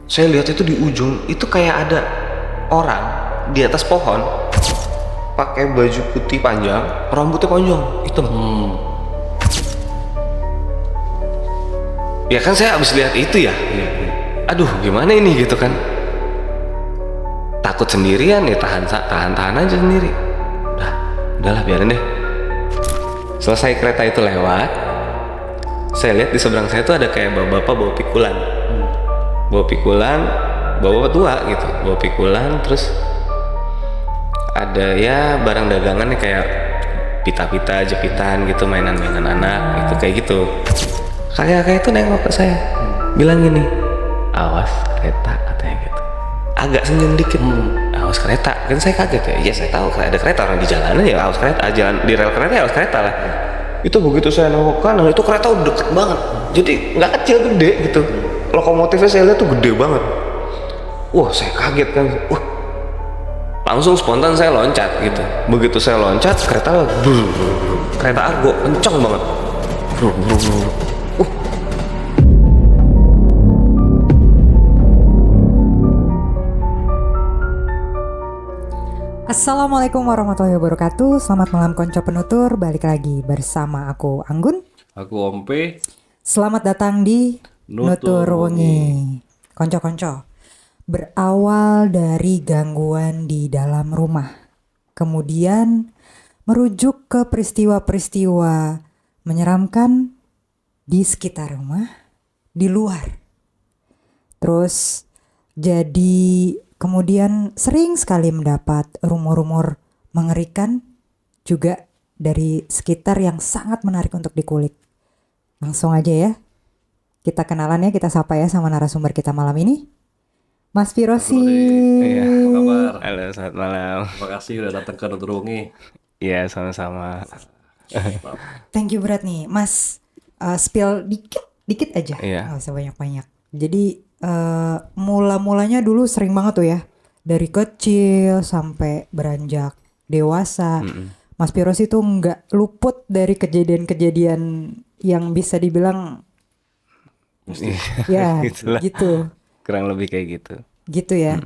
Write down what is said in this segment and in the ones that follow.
Saya lihat itu di ujung itu kayak ada orang di atas pohon pakai baju putih panjang, rambutnya panjang, hitam. Ya kan saya habis lihat itu ya. Aduh, gimana ini gitu kan. Takut sendirian ya, tahan aja sendiri. Udahlah biarin deh. Selesai kereta itu lewat, saya lihat di seberang saya tuh ada kayak bapak-bapak bawa pikulan. Bawa tua gitu, bawa pikulan, terus ada ya barang dagangannya kayak pita-pita, jepitan gitu, mainan-mainan anak gitu, kayak gitu. Kakek itu nengok ke saya, bilang gini, awas kereta, katanya gitu. Agak senyum dikit, awas kereta. Kan saya kaget ya, iya saya tahu ada kereta, orang di jalanan ya awas kereta, jalan di rel kereta ya awas kereta lah. Itu begitu saya nengok kanan, itu kereta udah deket banget, jadi nggak kecil, gede gitu. Lokomotifnya saya lihat tuh gede banget. Wah, saya kaget kan. Langsung spontan saya loncat gitu. Begitu saya loncat, kereta argo kenceng banget. Assalamualaikum warahmatullahi wabarakatuh. Selamat malam konco penutur. Balik lagi bersama aku Anggun. Aku Ompe. Selamat datang di Nutur Wengi. Konco-konco, berawal dari gangguan di dalam rumah, kemudian merujuk ke peristiwa-peristiwa menyeramkan di sekitar rumah, di luar. Terus jadi kemudian sering sekali mendapat rumor-rumor mengerikan juga dari sekitar yang sangat menarik untuk dikulik. Langsung aja ya, kita kenalan ya, kita sapa ya sama narasumber kita malam ini, Mas Firosi. Iya. Apa kabar? Halo, selamat malam. Terima kasih udah datang ke Nutur Wengi. Iya, sama-sama. Thank you berat nih, Mas. Spill dikit aja, Iya. nggak usah banyak-banyak. Jadi mula-mulanya dulu sering banget tuh ya, dari kecil sampai beranjak dewasa. Mas Firosi tuh nggak luput dari kejadian-kejadian yang bisa dibilang ya Gitulah. gitu Kurang lebih kayak gitu. ya.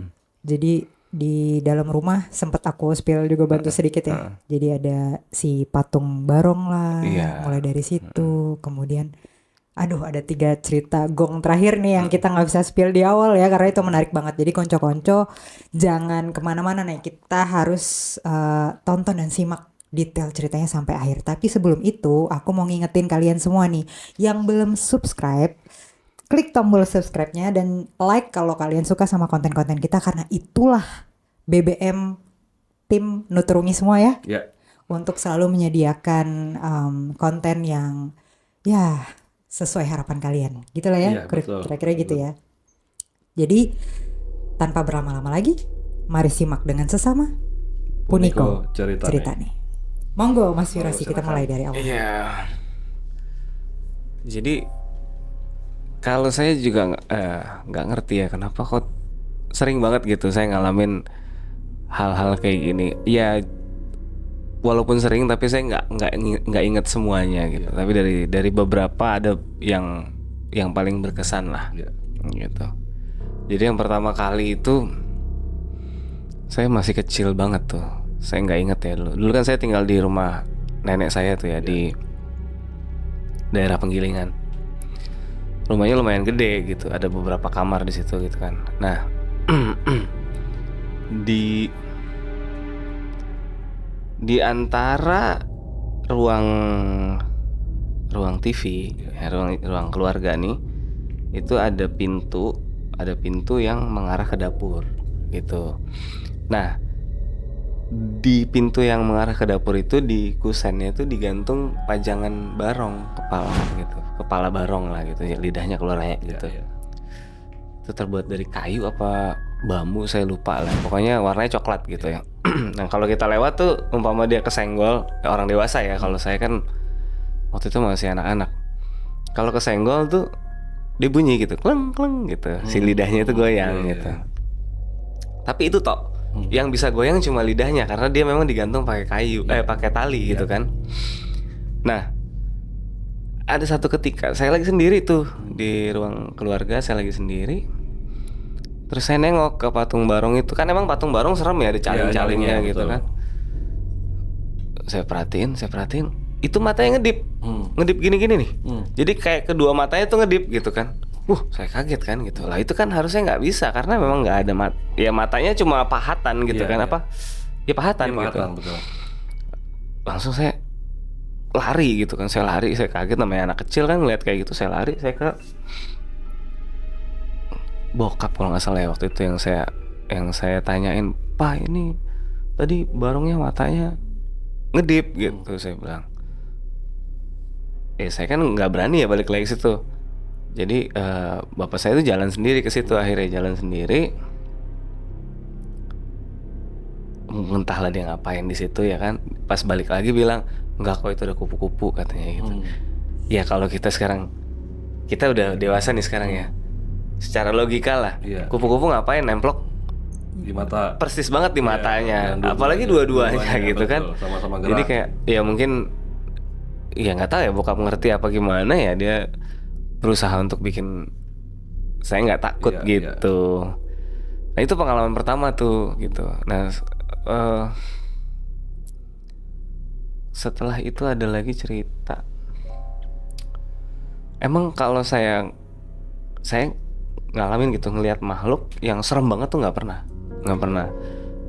Jadi di dalam rumah sempat aku spill juga bantu sedikit ya. Jadi ada si patung barong lah, Iya. mulai dari situ. Kemudian aduh, ada 3 cerita gong terakhir nih yang kita nggak bisa spill di awal ya, karena itu menarik banget. Jadi konco-konco jangan kemana-mana nih, kita harus tonton dan simak detail ceritanya sampai akhir. Tapi sebelum itu aku mau ngingetin kalian semua nih yang belum subscribe, klik tombol subscribe-nya dan like kalau kalian suka sama konten-konten kita, karena itulah BBM tim Nutur Wengi semua ya, Ya, untuk selalu menyediakan konten yang ya sesuai harapan kalian. Gitulah ya, Iya, betul, kira-kira gitu ya. Jadi tanpa berlama-lama lagi, mari simak dengan sesama Puniko cerita nih. Monggo Mas Firosi, kita mulai dari awal. Iya. Jadi kalau saya juga nggak ngerti ya kenapa kok sering banget gitu saya ngalamin hal-hal kayak gini. Ya walaupun sering tapi saya nggak inget semuanya gitu. Tapi dari beberapa ada yang paling berkesan lah. Ya. Gitu. Jadi yang pertama kali itu saya masih kecil banget tuh. Saya nggak inget ya dulu. Dulu kan saya tinggal di rumah nenek saya tuh ya, di daerah Penggilingan. Rumahnya lumayan gede gitu, ada beberapa kamar di situ gitu kan. Nah, di antara ruang TV, ya, ruang keluarga nih, itu ada pintu yang mengarah ke dapur gitu. Nah, di pintu yang mengarah ke dapur itu, di kusennya itu digantung pajangan barong kepala barong lah gitu, ya, lidahnya keluar kayak gitu. Ya. Itu terbuat dari kayu apa bambu saya lupa lah, pokoknya warnanya coklat gitu ya. Nah kalau kita lewat tuh umpama dia kesenggol, ya orang dewasa ya, kalau saya kan waktu itu masih anak-anak, kalau kesenggol tuh dia bunyi gitu, kleng kleng gitu, si lidahnya itu goyang gitu. Tapi itu tok yang bisa goyang cuma lidahnya, karena dia memang digantung pakai kayu, pakai tali gitu kan. Nah, ada satu ketika saya lagi sendiri tuh di ruang keluarga, saya lagi sendiri. Terus saya nengok ke patung barong itu, kan emang patung barong serem ya, ada caling-calingnya calingnya, gitu betul. kan. Saya perhatiin, itu matanya ngedip, ngedip gini-gini nih. Jadi kayak kedua matanya tuh ngedip gitu kan. Saya kaget kan gitu. Lah itu kan harusnya nggak bisa karena memang nggak ada ya matanya cuma pahatan gitu Iya, kan, iya. apa? Ya pahatan Iya, gitu. pahatan, betul. Langsung saya lari gitu kan, saya kaget, namanya anak kecil kan ngeliat kayak gitu, saya lari, saya ke bokap kalau nggak salah ya waktu itu, yang saya tanyain, "Pak, ini tadi barongnya matanya ngedip," gitu saya bilang. Saya kan nggak berani ya balik lagi situ. Jadi bapak saya itu jalan sendiri ke situ, akhirnya jalan sendiri. Entahlah dia ngapain di situ ya kan. Pas balik lagi bilang, "Enggak kok, itu ada kupu-kupu," katanya gitu. Ya kalau kita sekarang, kita udah dewasa nih sekarang ya. Secara logika lah, Iya. kupu-kupu ngapain nemplok Di mata. persis banget di matanya, dan apalagi dua-duanya gitu betul, kan. sama-sama gerak. Jadi kayak ya mungkin ya nggak tahu ya bokap ngerti apa gimana ya, dia berusaha untuk bikin saya nggak takut Iya, gitu. Nah itu pengalaman pertama tuh gitu. Nah setelah itu ada lagi cerita. Emang kalau saya ngalamin gitu ngelihat makhluk yang serem banget tuh nggak pernah.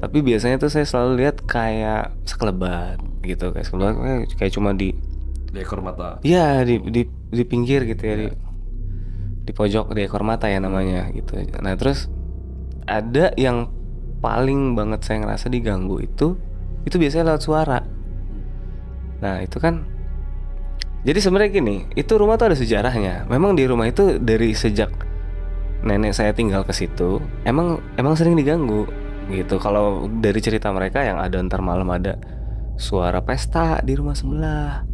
Tapi biasanya tuh saya selalu lihat kayak sekelebat gitu, kayak cuma di ekor mata. iya di pinggir gitu ya, di pojok, di ekor mata ya namanya gitu. Nah terus ada yang paling banget saya ngerasa diganggu itu biasanya lewat suara. Nah itu kan, jadi sebenarnya gini, itu rumah tuh ada sejarahnya. Memang di rumah itu dari sejak nenek saya tinggal ke situ, emang sering diganggu gitu. Kalau dari cerita mereka yang ada, ntar malam ada suara pesta di rumah sebelah,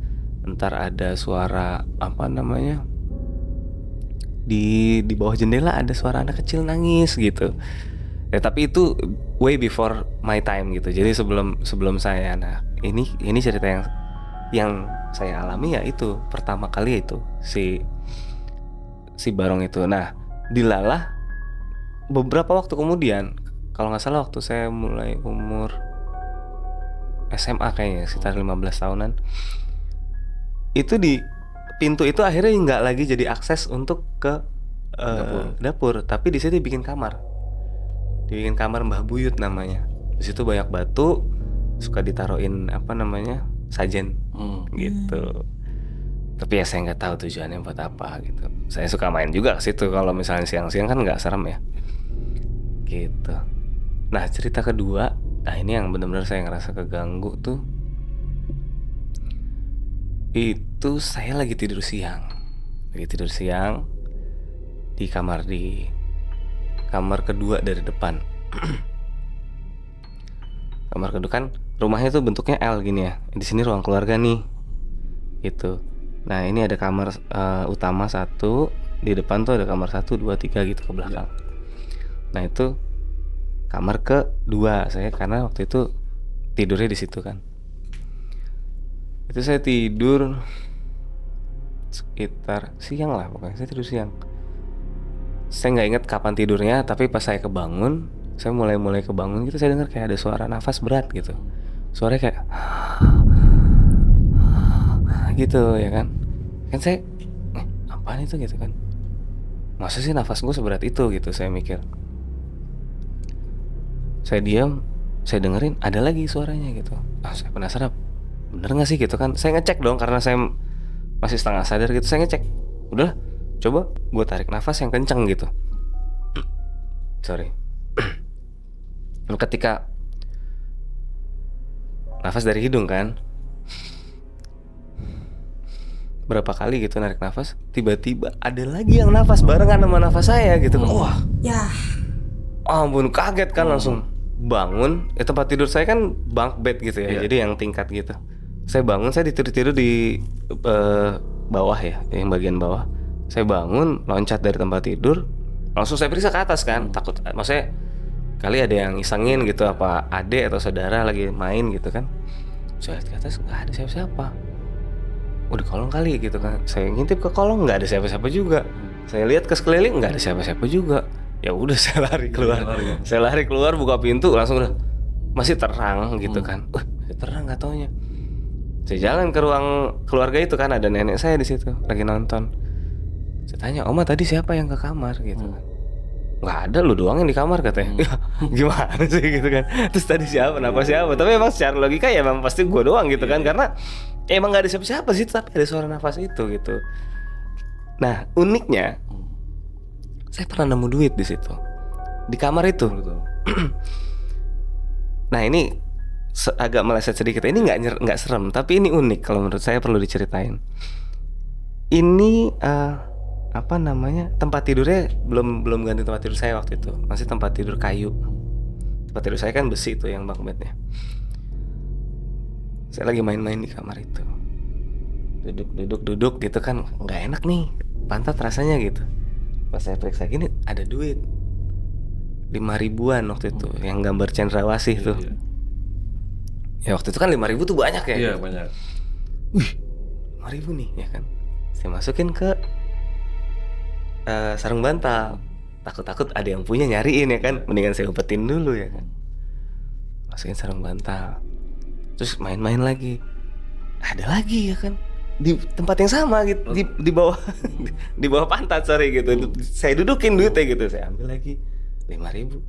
ntar ada suara apa namanya, di bawah jendela ada suara anak kecil nangis gitu. Ya tapi itu way before my time gitu. Jadi sebelum saya. Nah ini cerita yang saya alami ya itu pertama kali itu si barong itu. Nah dilalah beberapa waktu kemudian, kalau nggak salah waktu saya mulai umur SMA kayaknya sekitar 15 tahunan, itu di pintu itu akhirnya nggak lagi jadi akses untuk ke dapur, tapi di situ dibikin kamar Mbah Buyut namanya. Di situ banyak batu, suka ditaruhin apa namanya, sajen gitu. Tapi ya saya nggak tahu tujuannya buat apa gitu. Saya suka main juga ke situ kalau misalnya siang-siang kan nggak serem ya gitu. Nah cerita kedua, nah ini yang benar-benar saya ngerasa keganggu tuh, itu saya lagi tidur siang di kamar kedua dari depan. Kamar kedua kan rumahnya tuh bentuknya L gini ya. Di sini ruang keluarga nih gitu. Nah ini ada kamar utama satu, di depan tuh ada kamar 1, 2, 3 gitu ke belakang. Nah itu kamar kedua saya, karena waktu itu tidurnya di situ kan. Itu saya tidur sekitar siang lah, pokoknya saya tidur siang. Saya nggak ingat kapan tidurnya, tapi pas saya kebangun, saya mulai kebangun gitu, saya dengar kayak ada suara nafas berat gitu. Suaranya kayak gitu ya kan saya apaan itu gitu kan, masa sih nafas gue seberat itu gitu, saya mikir. Saya diam, saya dengerin ada lagi suaranya gitu. Saya penasaran bener nggak sih gitu kan. Saya ngecek dong, karena saya masih setengah sadar gitu. Saya ngecek, udah coba gue tarik nafas yang kencang gitu. Sorry. Ketika nafas dari hidung kan, berapa kali gitu narik nafas, tiba-tiba ada lagi yang nafas barengan sama nafas saya gitu. Wah, Ya, ampun, kaget kan, langsung bangun. Tempat tidur saya kan bunk bed gitu ya, jadi yang tingkat gitu. Saya bangun, saya tidur di bawah ya, yang bagian bawah. Saya bangun, loncat dari tempat tidur, langsung saya periksa ke atas kan, takut, maksudnya kali ada yang isengin gitu, apa adik atau saudara lagi main gitu kan. Saya lihat ke atas, nggak ada siapa-siapa. Di kolong kali gitu kan. Saya ngintip ke kolong, nggak ada siapa-siapa juga. Saya lihat ke sekeliling, nggak ada siapa-siapa juga. Ya udah saya lari keluar. Lari, ya? Saya lari keluar buka pintu langsung udah masih terang gitu kan. Masih terang nggak taunya. Saya jalan ke ruang keluarga itu kan, ada nenek saya di situ lagi nonton. Saya tanya, "Oma tadi siapa yang ke kamar?" gitu kan. "Nggak ada, lu doang yang di kamar," katanya. Ya, gimana sih gitu kan. Terus tadi siapa? Kenapa siapa? Tapi emang secara logika ya emang pasti gue doang gitu kan, karena emang nggak ada siapa-siapa sih, tapi ada suara nafas itu gitu. Nah uniknya, saya pernah nemu duit di situ, di kamar itu. Betul. Nah ini agak meleset sedikit. Ini nggak serem, tapi ini unik kalau menurut saya, perlu diceritain. Ini apa namanya, tempat tidurnya belum ganti tempat tidur saya waktu itu, masih tempat tidur kayu. Tempat tidur saya kan besi itu yang bunk bednya. Saya lagi main-main di kamar itu, duduk gitu kan, nggak enak nih pantat rasanya gitu. Pas saya periksa gini, ada duit 5.000-an waktu itu, yang gambar cendrawasih tuh. Iya. Ya waktu itu kan 5.000 tuh banyak ya. Iya banyak. 5.000 nih ya kan. Saya masukin ke sarung bantal. Takut-takut ada yang punya nyariin ya kan. Mendingan saya umpetin dulu ya kan. Masukin sarung bantal. Terus main-main lagi. Ada lagi ya kan. Di tempat yang sama gitu, di bawah di bawah pantat gitu. Saya dudukin duitnya gitu. Saya ambil lagi 5.000.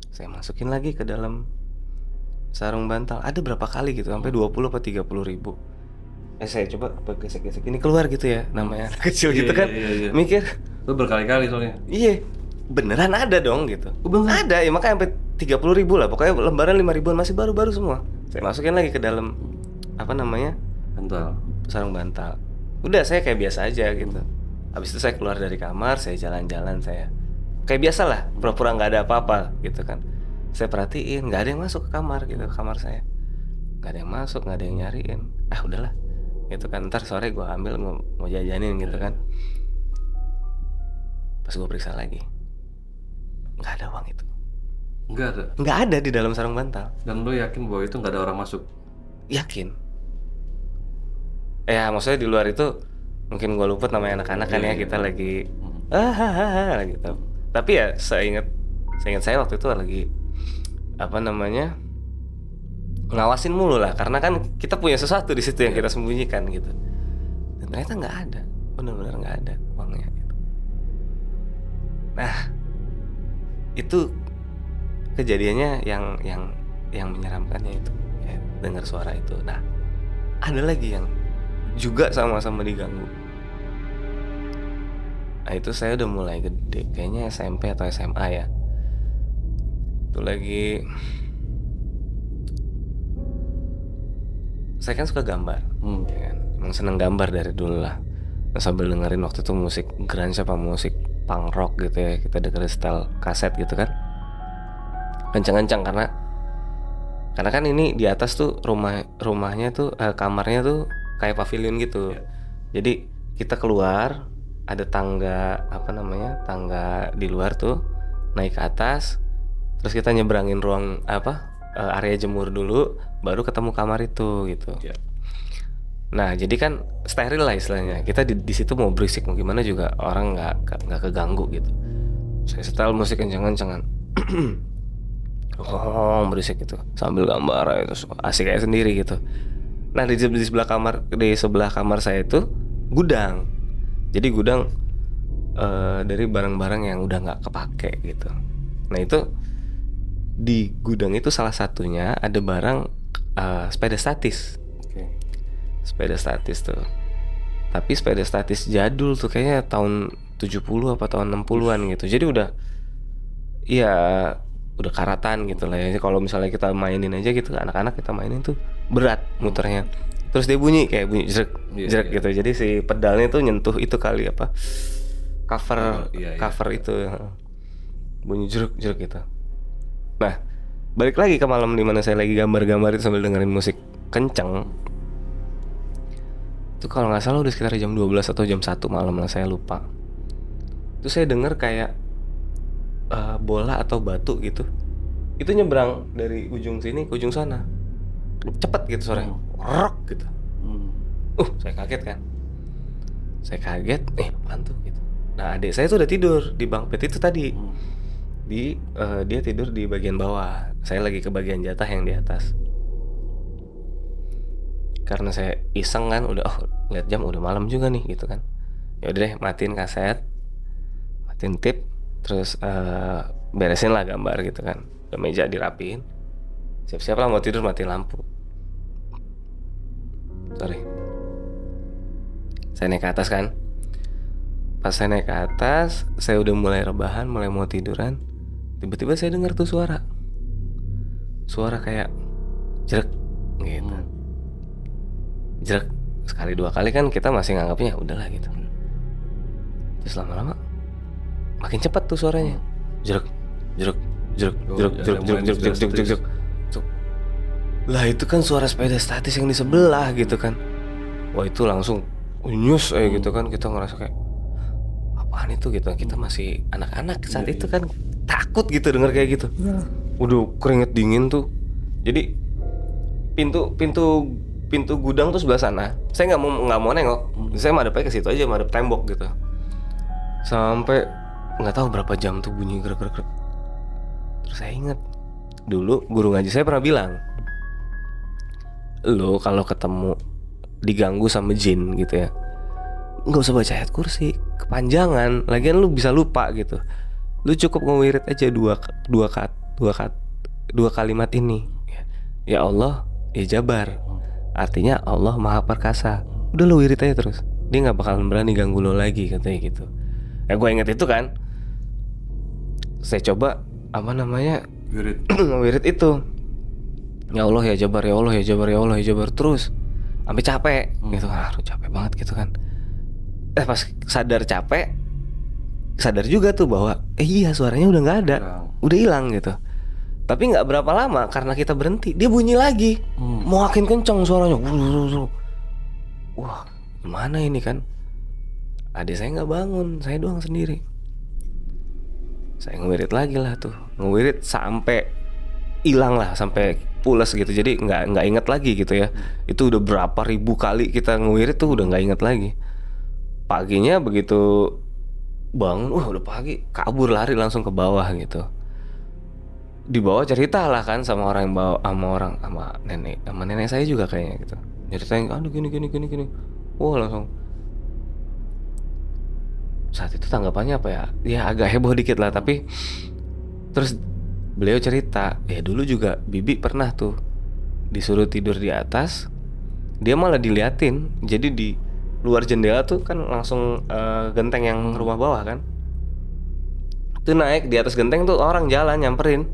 Saya masukin lagi ke dalam sarung bantal. Ada berapa kali gitu, sampai 20 atau 30 ribu. Saya coba gesek-gesek ini keluar gitu ya, namanya anak kecil gitu kan. Iya. Mikir, Itu berkali-kali soalnya. iya beneran ada dong gitu. Bener. Ada ya, makanya sampai 30 ribu lah. Pokoknya lembaran 5.000-an masih baru-baru semua. Saya masukin lagi ke dalam apa namanya, Bantal. sarung bantal. Udah saya kayak biasa aja gitu. Habis itu saya keluar dari kamar, saya jalan-jalan, saya kayak biasa lah, pura-pura nggak ada apa-apa gitu kan. Saya perhatiin nggak ada yang masuk ke kamar gitu, ke kamar saya nggak ada yang masuk, nggak ada yang nyariin. Udahlah gitu kan, ntar sore gue ambil mau jajanin gitu kan. Pas gue periksa lagi, nggak ada uang itu, nggak ada di dalam sarung bantal. Dan lo yakin bahwa itu nggak ada orang masuk? Yakin. Ya maksudnya di luar itu mungkin gue luput namanya anak-anak kan ya, kita lagi gitu. Tapi ya seingat saya waktu itu lagi apa namanya, ngawasin mulu lah, karena kan kita punya sesuatu di situ yang kita sembunyikan gitu. Dan ternyata nggak ada, benar-benar nggak ada uangnya gitu. Nah itu kejadiannya yang menyeramkannya itu ya, dengar suara itu. Nah ada lagi yang juga sama-sama diganggu. Nah itu saya udah mulai gede, kayaknya SMP atau SMA ya. Itu lagi, saya kan suka gambar, ya kan? Emang seneng gambar dari dulu lah. Nah, sambil dengerin waktu itu musik grunge apa musik punk rock gitu ya, kita dengerin style kaset gitu kan, kencang-kencang karena kan ini di atas tuh rumahnya tuh kamarnya tuh kayak pavilion gitu. Jadi kita keluar, ada tangga apa namanya, tangga di luar tuh, naik ke atas, terus kita nyebrangin ruang area jemur dulu, baru ketemu kamar itu gitu. Nah jadi kan steril lah istilahnya. Kita di situ mau berisik mau gimana juga orang nggak keganggu gitu. Saya setel musik kencang-kencangan, berisik gitu sambil gambar itu asik kayak sendiri gitu. Nah di sebelah kamar saya itu gudang. Jadi gudang dari barang-barang yang udah nggak kepake gitu. Nah itu di gudang itu salah satunya ada barang sepeda statis. Sepeda statis tuh. Tapi sepeda statis jadul tuh, kayaknya tahun 70 apa tahun 60-an gitu. Jadi udah karatan gitu lah ya. Kalau misalnya kita mainin aja gitu, anak-anak kita mainin tuh berat muternya. Terus dia bunyi kayak bunyi jerak gitu. Jadi si pedalnya tuh nyentuh itu kali apa, cover itu bunyi jerak gitu. Nah balik lagi ke malam dimana saya lagi gambar-gambar itu sambil dengerin musik kenceng. Itu kalau nggak salah udah sekitar jam 12 atau jam 1 malam lah, saya lupa. Itu saya denger kayak bola atau batu gitu, itu nyebrang dari ujung sini ke ujung sana, cepet gitu suaranya, rock gitu. Saya kaget kan, apaan tuh gitu. Nah adik saya tuh udah tidur di bunk bed itu tadi. Dia tidur di bagian bawah, saya lagi ke bagian jatah yang di atas. Karena saya iseng kan, udah lihat jam udah malam juga nih gitu kan. Ya udah deh, matiin kaset, matiin tip, terus beresin lah gambar gitu kan. Udah meja dirapiin, siap-siap lah mau tidur, matiin lampu. Saya naik ke atas kan. Pas saya naik ke atas, saya udah mulai rebahan, mulai mau tiduran. Tiba-tiba saya dengar tuh suara kayak jerek gitu. Jerek sekali dua kali kan kita masih nganggapnya udahlah gitu. Terus lama-lama makin cepat tuh suaranya. Jerek, jerek, jerek, jerek, jerek, jerek, jerek, jerek, jerek, jerek. Lah itu kan suara sepeda statis yang di sebelah gitu kan. Wah itu langsung nyus gitu kan, kita ngerasa kayak apaan itu gitu. Kita masih anak-anak saat itu kan, takut gitu denger kayak gitu. Udah keringet dingin tuh. Jadi pintu gudang tuh sebelah sana. Saya nggak mau nengok. Saya madepnya ke situ aja, madep tembok gitu. Sampai nggak tahu berapa jam tuh bunyi gerak. Terus saya ingat dulu guru ngaji saya pernah bilang, lo kalau ketemu diganggu sama jin gitu ya, nggak usah baca ayat kursi, kepanjangan. Lagian lu bisa lupa gitu. Lu cukup ngewirid aja dua kalimat ini. Ya Allah, ya Jabar. Artinya Allah Maha Perkasa. Udah lu wirid aja terus. Dia nggak bakalan berani ganggu lo lagi katanya gitu. Ya gue inget itu kan. Saya coba wirid itu. Ya Allah ya Jabar, ya Allah ya Jabar, ya Allah ya Jabar terus. Sampai capek gitu kan. Capek banget gitu kan. Pas sadar capek, sadar juga tuh bahwa iya suaranya udah nggak ada, udah hilang gitu. Tapi nggak berapa lama karena kita berhenti, dia bunyi lagi, makin kencang suaranya. Wah, gimana ini kan? Adik saya nggak bangun, saya doang sendiri. Saya ngewirid lagi lah tuh, ngewirid sampai hilang lah, sampai pulas gitu. Jadi nggak inget lagi gitu ya. Itu udah berapa ribu kali kita ngewirid tuh udah nggak inget lagi. Paginya begitu bangun, udah pagi, kabur lari langsung ke bawah gitu. Di bawah cerita lah kan sama orang yang bawa, sama nenek saya juga kayaknya gitu. Ceritain, aduh gini. Wah langsung. Saat itu tanggapannya apa ya? Ya agak heboh dikit lah, tapi terus beliau cerita, ya dulu juga Bibi pernah tuh disuruh tidur di atas, dia malah diliatin. Jadi di luar jendela tuh kan langsung genteng yang rumah bawah kan. Itu naik di atas genteng tuh orang jalan nyamperin.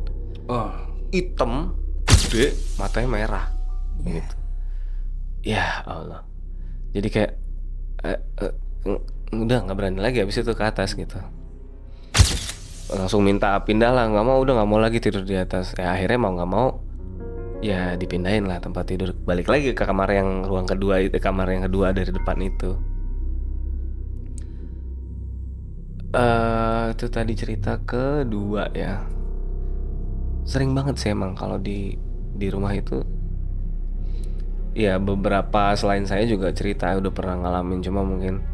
Hitam, gede, matanya merah gitu. Ya Allah. Jadi kayak udah nggak berani lagi habis itu ke atas gitu. Langsung minta pindah lah, nggak mau lagi tidur di atas. Ya akhirnya mau nggak mau ya dipindahin lah tempat tidur, balik lagi ke kamar yang ruang kedua itu, kamar yang kedua dari depan itu. Itu tadi cerita kedua ya. Sering banget sih emang kalau di rumah itu. Ya beberapa selain saya juga cerita udah pernah ngalamin, cuma mungkin.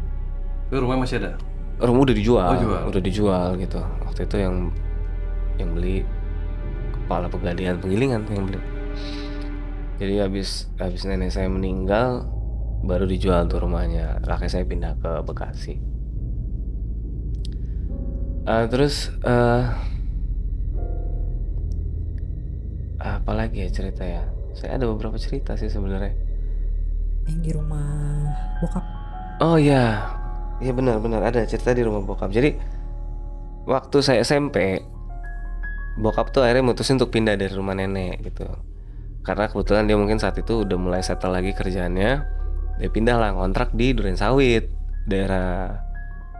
Itu rumah masih ada? Rumah udah dijual. Udah dijual gitu. Waktu itu yang beli kepala penggilingan tuh yang beli. Jadi habis nenek saya meninggal baru dijual tuh rumahnya. Kakek saya pindah ke Bekasi. Terus apa lagi ya cerita ya? Saya ada beberapa cerita sih sebenarnya. Yang di rumah bokap. Oh iya. Iya benar ada cerita di rumah bokap. Jadi waktu saya SMP, bokap tuh akhirnya mutusin untuk pindah dari rumah nenek gitu. Karena kebetulan dia mungkin saat itu udah mulai settle lagi kerjaannya. Dia pindah lah kontrak di Durensawit, daerah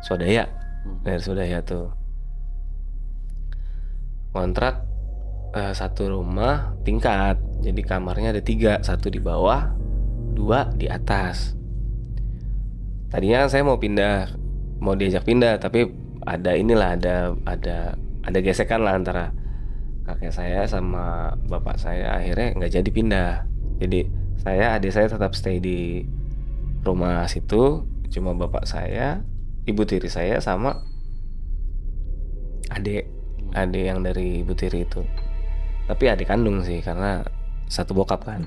Swadaya. Daerah Swadaya tuh. Kontrak satu rumah tingkat. Jadi kamarnya ada 3, 1 di bawah, 2 di atas. Tadinya saya mau diajak pindah, tapi ada gesekan lah antara kakek saya sama bapak saya, akhirnya nggak jadi pindah. Jadi adik saya tetap stay di rumah situ, cuma bapak saya, ibu tiri saya sama adik adik yang dari Ibu Tiri itu. Tapi adik kandung sih, karena satu bokap kan.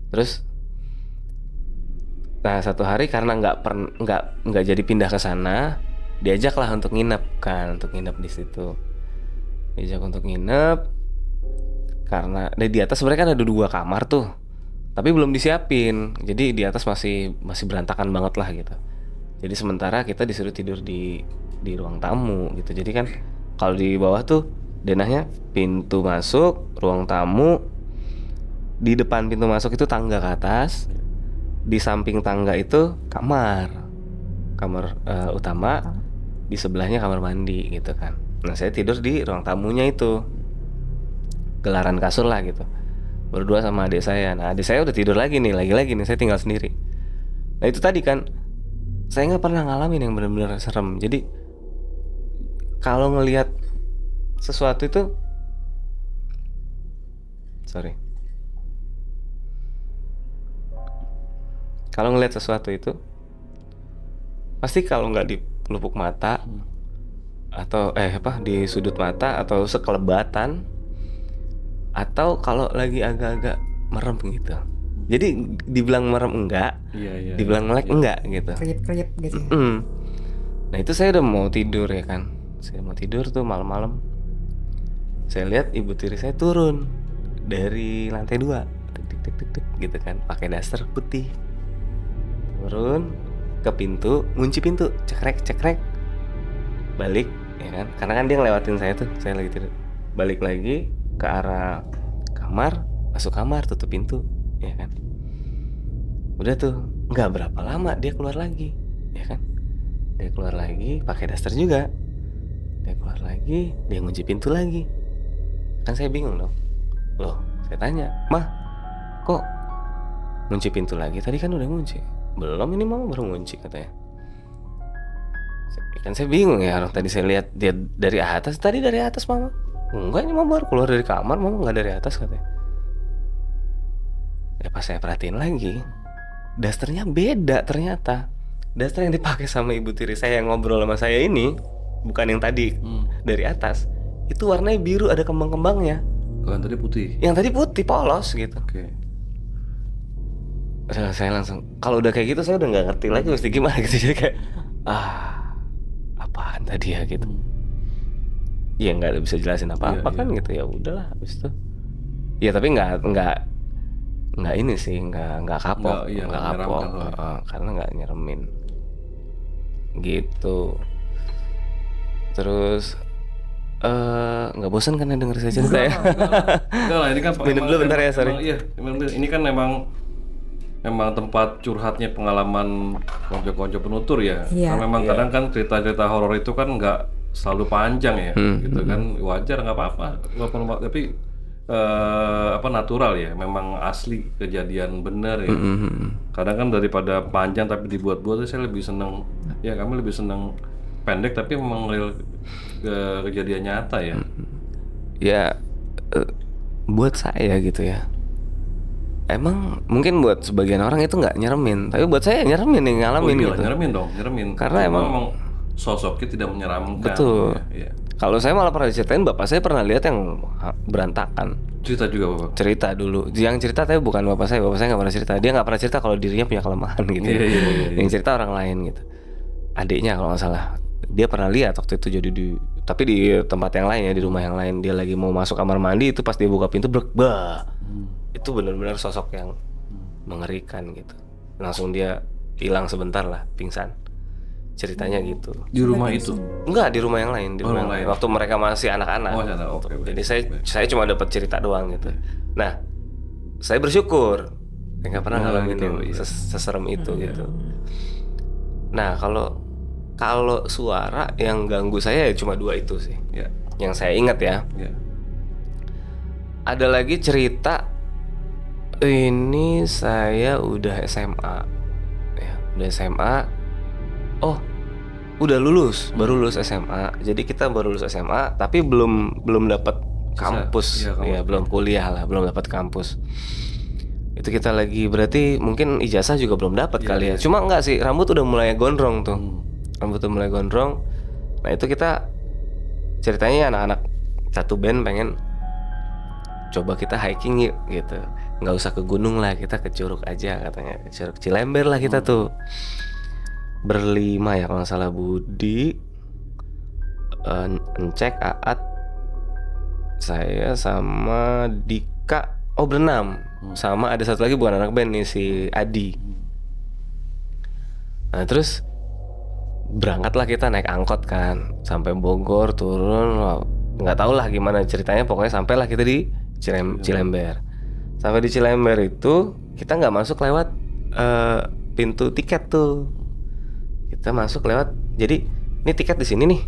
Terus, nah satu hari karena nggak jadi pindah ke sana, diajaklah untuk nginep di situ. Diajak untuk nginep karena di atas sebenarnya kan ada 2 kamar tuh, tapi belum disiapin. Jadi di atas masih berantakan banget lah gitu. Jadi sementara kita disuruh tidur di ruang tamu gitu. Jadi kan kalau di bawah tuh denahnya pintu masuk ruang tamu, di depan pintu masuk itu tangga ke atas, di samping tangga itu kamar utama, di sebelahnya kamar mandi gitu kan. Nah saya tidur di ruang tamunya itu, gelaran kasur lah gitu, berdua sama adik saya. Nah adik saya udah tidur lagi nih, lagi-lagi nih saya tinggal sendiri. Nah itu tadi kan saya nggak pernah ngalamin yang benar-benar serem. Jadi kalau ngelihat sesuatu itu, kalau ngelihat sesuatu itu pasti kalau nggak di pelupuk mata atau di sudut mata atau sekelebatan, atau kalau lagi agak-agak merem gitu. Jadi dibilang merem enggak, dibilang melek enggak gitu. Kriip-kriip gitu ya. Nah itu saya udah mau tidur ya kan. Saya mau tidur tuh malam-malam. Saya lihat Ibu Tiri saya turun dari lantai 2, tik gitu kan, pakai daster putih. Turun ke pintu, ngunci pintu, cekrek, balik ya kan, karena kan dia ngelewatin saya tuh, saya lagi tidur, balik lagi ke arah kamar, masuk kamar, tutup pintu ya kan. Udah tuh nggak berapa lama dia keluar lagi ya kan, dia keluar lagi pakai daster juga, dia keluar lagi, dia ngunci pintu lagi. Kan saya bingung dong, loh saya tanya, "Mah, kok ngunci pintu lagi? Tadi kan udah ngunci." "Belum, ini mama baru ngunci," katanya. Kan saya bingung ya, orang tadi saya lihat dia dari atas, tadi dari atas mama. "Enggak, ini mama baru keluar dari kamar, mama nggak dari atas," katanya. Ya pas saya perhatiin lagi, dasternya beda ternyata. Daster yang dipakai sama Ibu Tiri saya yang ngobrol sama saya ini bukan yang tadi dari atas. Itu warnanya biru, ada kembang-kembangnya. Kalau yang tadi putih. Yang tadi putih polos gitu. Oke. Saya langsung, kalau udah kayak gitu saya udah nggak ngerti lagi mesti gimana gitu. Jadi kayak apaan tadi ya gitu. Ya nggak bisa jelasin apa-apa kan gitu, ya udahlah habis itu. Ya tapi nggak ini sih, nggak kapok, nggak kapok, karena nggak nyeremin gitu. Terus nggak bosan kan ya denger saya cerita ya? Enggak lah, ini kan minum dulu bentar ya, sorry. Iya, ini kan memang tempat curhatnya pengalaman konco-konco penutur ya. Karena memang kadang kan cerita-cerita horor itu kan nggak selalu panjang ya, gitu kan, wajar, nggak apa-apa. Tapi natural ya, memang asli kejadian bener ya. Kadang kan daripada panjang tapi dibuat-buat, saya lebih seneng. Ya kami lebih seneng pendek tapi memang real kejadian nyata ya. Ya buat saya gitu ya. Emang mungkin buat sebagian orang itu nggak nyeremin, tapi buat saya nyeremin nih, ngalamin gitu. Nyeremin. Karena emang sosoknya tidak menyeramkan. Betul. Ya. Kalau saya malah pernah diceritain, bapak saya pernah lihat yang berantakan. Cerita juga bapak? Cerita dulu. Yang cerita tapi bukan bapak saya nggak pernah cerita. Dia nggak pernah cerita kalau dirinya punya kelemahan gitu. Iya. Yang cerita orang lain gitu. Adiknya kalau nggak salah, dia pernah lihat waktu itu jadi tapi di tempat yang lain ya, di rumah yang lain. Dia lagi mau masuk kamar mandi, itu pas dia buka pintu itu benar-benar sosok yang mengerikan gitu. Langsung dia hilang sebentar lah, pingsan. Ceritanya gitu. Di rumah itu? Enggak, di rumah yang lain, di rumah yang lain. Waktu mereka masih anak-anak. Okay. Jadi saya cuma dapat cerita doang gitu. Nah, saya bersyukur nggak pernah ngalamin yang seserem itu gitu. Nah, kalau suara yang ganggu saya ya cuma 2 itu sih. Yeah. Yang saya ingat ya. Yeah. Ada lagi cerita, ini saya udah SMA. Ya, udah SMA. Oh, udah lulus, baru lulus SMA. Jadi kita baru lulus SMA, tapi belum dapat kampus. Ya, belum kuliah lah, belum dapat kampus. Itu kita lagi, berarti mungkin ijazah juga belum dapat kali ya. Cuma enggak sih, rambut udah mulai gondrong tuh. Rambut udah mulai gondrong. Nah itu kita ceritanya anak-anak satu band pengen coba kita hiking yuk gitu. Nggak usah ke gunung lah, kita ke curug aja katanya. Ke Curug Cilember lah kita tuh. Berlima ya kalau nggak salah, Budi, Encek, Aat, saya sama Dika. Oh berenam. Sama ada satu lagi bukan anak band nih, si Adi. Nah terus berangkatlah kita naik angkot kan sampai Bogor, turun nggak tahu lah gimana ceritanya, pokoknya sampailah kita di Cilember. Sampai di Cilember itu kita nggak masuk lewat pintu tiket tuh, kita masuk lewat, jadi ini tiket di sini nih,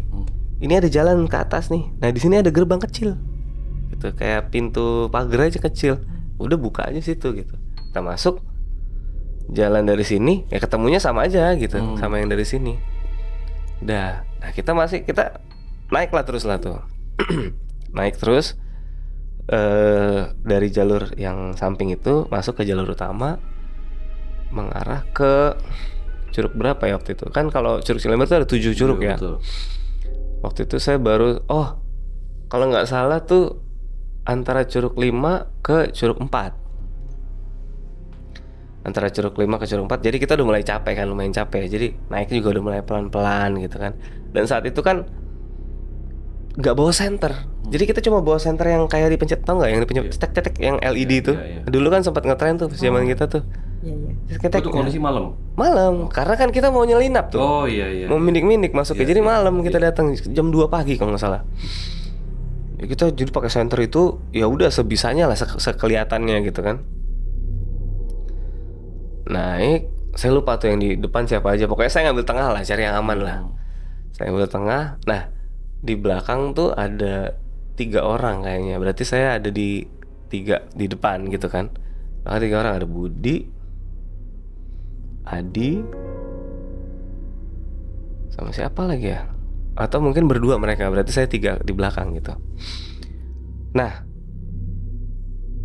ini ada jalan ke atas nih, nah di sini ada gerbang kecil gitu, kayak pintu pagar aja kecil, udah buka aja situ gitu, kita masuk, jalan dari sini ya ketemunya sama aja gitu, sama yang dari sini. Udah, nah kita naik lah terus lah tuh. Naik terus dari jalur yang samping itu masuk ke jalur utama, mengarah ke curug berapa ya waktu itu? Kan kalau Curug Cilember itu ada 7 curug ya. Betul. Waktu itu saya baru, kalau nggak salah tuh antara Curug 5 ke Curug 4. Antara Curug 5 ke Curug 4. Jadi kita udah mulai capek kan, lumayan capek. Jadi naik juga udah mulai pelan-pelan gitu kan. Dan saat itu kan nggak bawa senter. Jadi kita cuma bawa senter yang kayak dipencet, tau nggak? Yang dipencet cetek-cetek yang LED itu. Dulu kan sempat ngetren tuh zaman kita tuh. Itu kondisi malam. Karena kan kita mau nyelinap tuh. Oh iya. Mau mindik-mindik masuk jadi malam kita datang jam 2 pagi kalau nggak salah. Ya kita jadi pakai senter itu ya udah sebisanya lah, sekelihatannya gitu kan. Naik, saya lupa tuh yang di depan siapa aja. Pokoknya saya ngambil tengah lah, cari yang aman lah. Saya ambil tengah. Nah, di belakang tuh ada 3 orang kayaknya. Berarti saya ada di depan gitu kan. Ada 3 orang, ada Budi, Adi, sama siapa lagi ya? Atau mungkin berdua mereka. Berarti saya 3 di belakang gitu. Nah,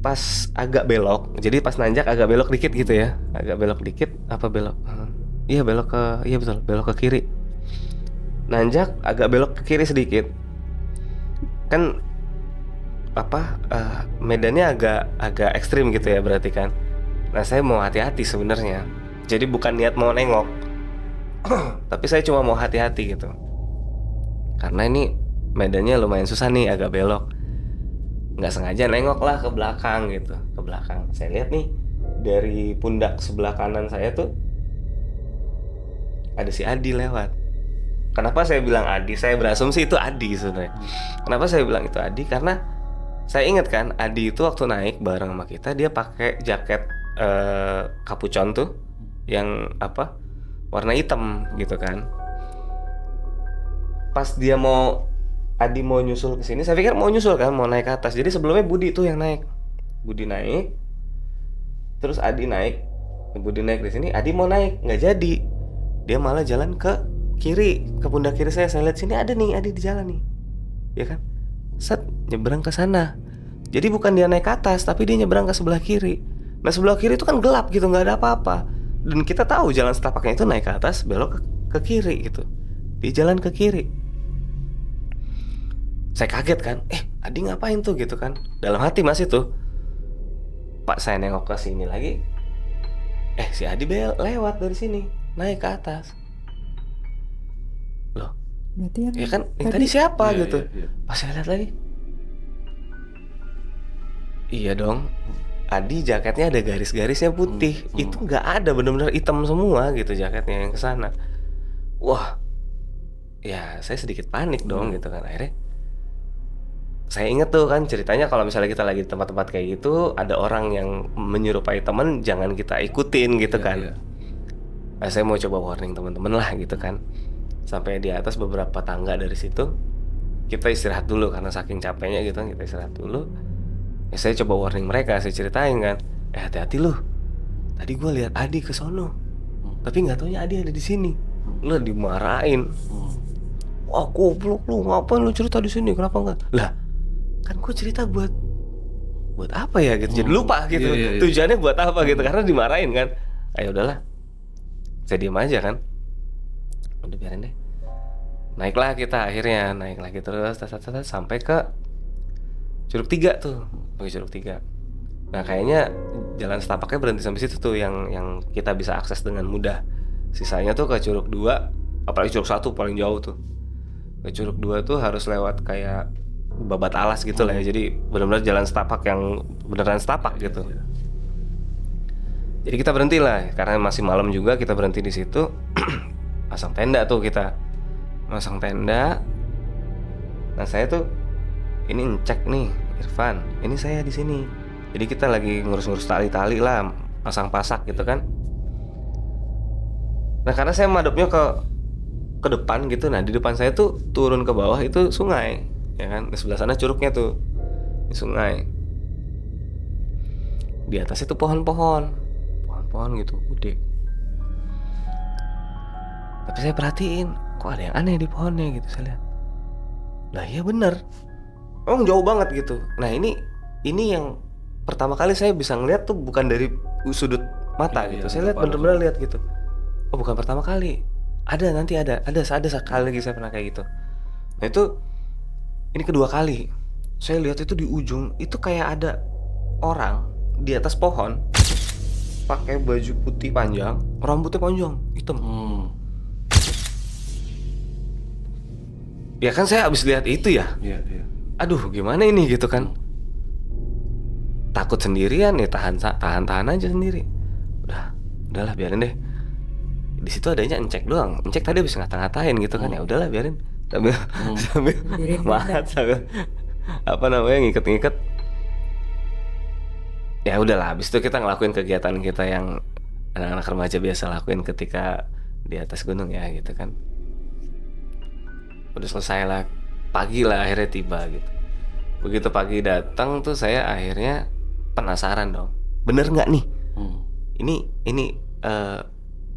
pas agak belok, jadi pas nanjak agak belok dikit gitu ya. Agak belok dikit, apa belok? Iya belok ke, iya betul, belok ke kiri. Nanjak agak belok ke kiri sedikit. Kan medannya agak ekstrim gitu ya berarti kan. Nah saya mau hati-hati sebenarnya. Jadi bukan niat mau nengok, tapi saya cuma mau hati-hati gitu. Karena ini medannya lumayan susah nih, agak belok. Nggak sengaja nengok lah ke belakang gitu, ke belakang. Saya lihat nih dari pundak sebelah kanan saya tuh ada si Adi lewat. Kenapa saya bilang Adi? Saya berasumsi itu Adi sebenarnya. Kenapa saya bilang itu Adi? Karena saya ingat kan Adi itu waktu naik bareng sama kita dia pakai jaket kapucon tuh yang warna hitam gitu kan. Pas dia Adi mau nyusul ke sini, saya pikir mau nyusul kan, mau naik ke atas. Jadi sebelumnya Budi tuh yang naik. Budi naik, terus Adi naik. Budi naik di sini, Adi mau naik, nggak jadi. Dia malah jalan ke kiri, ke pundak kiri saya. Saya lihat sini ada nih Adi di jalan nih, ya kan? Set, nyebrang ke sana. Jadi bukan dia naik ke atas, tapi dia nyebrang ke sebelah kiri. Nah sebelah kiri itu kan gelap gitu, nggak ada apa-apa. Dan kita tahu jalan setapaknya itu naik ke atas, belok ke kiri gitu. Dia jalan ke kiri. Saya kaget kan, Adi ngapain tuh gitu kan. Dalam hati masih tuh, Pak saya nengok ke sini lagi, si Adi lewat dari sini, naik ke atas. Loh, berarti ya kan, yang tadi siapa gitu. Pas saya lihat lagi, iya dong, Adi jaketnya ada garis-garisnya putih. Itu nggak ada, benar-benar hitam semua gitu jaketnya yang kesana. Wah, ya saya sedikit panik dong gitu kan. Akhirnya saya inget tuh kan ceritanya kalau misalnya kita lagi di tempat-tempat kayak gitu, ada orang yang menyerupai teman, jangan kita ikutin gitu kan. Nah, saya mau coba warning teman-teman lah gitu kan. Sampai di atas beberapa tangga dari situ, kita istirahat dulu karena saking capeknya gitu kan, kita istirahat dulu. Ya saya coba warning mereka, saya ceritain kan, hati-hati lu. Tadi gue lihat Adi ke sono, tapi nggak taunya Adi ada di sini. Lu dimarahin. Wah, goblok lu, ngapain lu cerita di sini? Kenapa enggak? Lah, kan gue cerita buat apa ya gitu. Jadi lupa gitu. Tujuannya buat apa gitu, karena dimarahin kan. Ayo udahlah. Saya diam aja kan. Udah biarin deh. naiklah kita akhirnya, naik lagi terus sampai ke Curug 3 tuh, ke Curug 3. Nah kayaknya jalan setapaknya berhenti sampai situ tuh yang kita bisa akses dengan mudah. Sisanya tuh ke Curug 2, apalagi Curug 1 paling jauh tuh. Ke Curug 2 tuh harus lewat kayak babat alas gitu lah ya. Jadi benar-benar jalan setapak yang beneran setapak gitu. Jadi kita berhenti lah karena masih malam juga, kita berhenti di situ. Pasang tenda tuh kita. Masang tenda. Nah saya tuh ini ngecek nih Irfan, ini saya di sini. Jadi kita lagi ngurus-ngurus tali-tali lah, pasang pasak gitu kan. Nah karena saya madepnya ke depan gitu, nah di depan saya tuh turun ke bawah itu sungai, ya kan. Di sebelah sana curugnya tuh, di sungai. Di atas itu pohon-pohon gitu, gede. Tapi saya perhatiin, kok ada yang aneh di pohonnya gitu, saya lihat. Lah iya bener, emang jauh banget gitu. Nah ini yang pertama kali saya bisa ngeliat tuh bukan dari sudut mata gitu. Saya lihat bener-bener lihat gitu. Oh bukan pertama kali. Ada sekali lagi saya pernah kayak gitu. Nah itu ini kedua kali. Saya lihat itu di ujung itu kayak ada orang di atas pohon pakai baju putih panjang, rambutnya panjang, hitam. Ya kan saya habis lihat itu ya. Aduh gimana ini gitu kan. Takut sendirian ya, tahan aja sendiri. Udahlah biarin deh. Di situ adanya Encek doang. Encek tadi habis ngata-ngatain gitu kan. Ya udahlah biarin. Sambil mahat sambil ngiket-ngiket. Ya udahlah, habis itu kita ngelakuin kegiatan kita yang anak-anak remaja biasa lakuin ketika di atas gunung ya gitu kan. Udah selesai lah, pagi lah akhirnya tiba gitu. Begitu pagi datang tuh saya akhirnya penasaran dong, bener nggak nih? Ini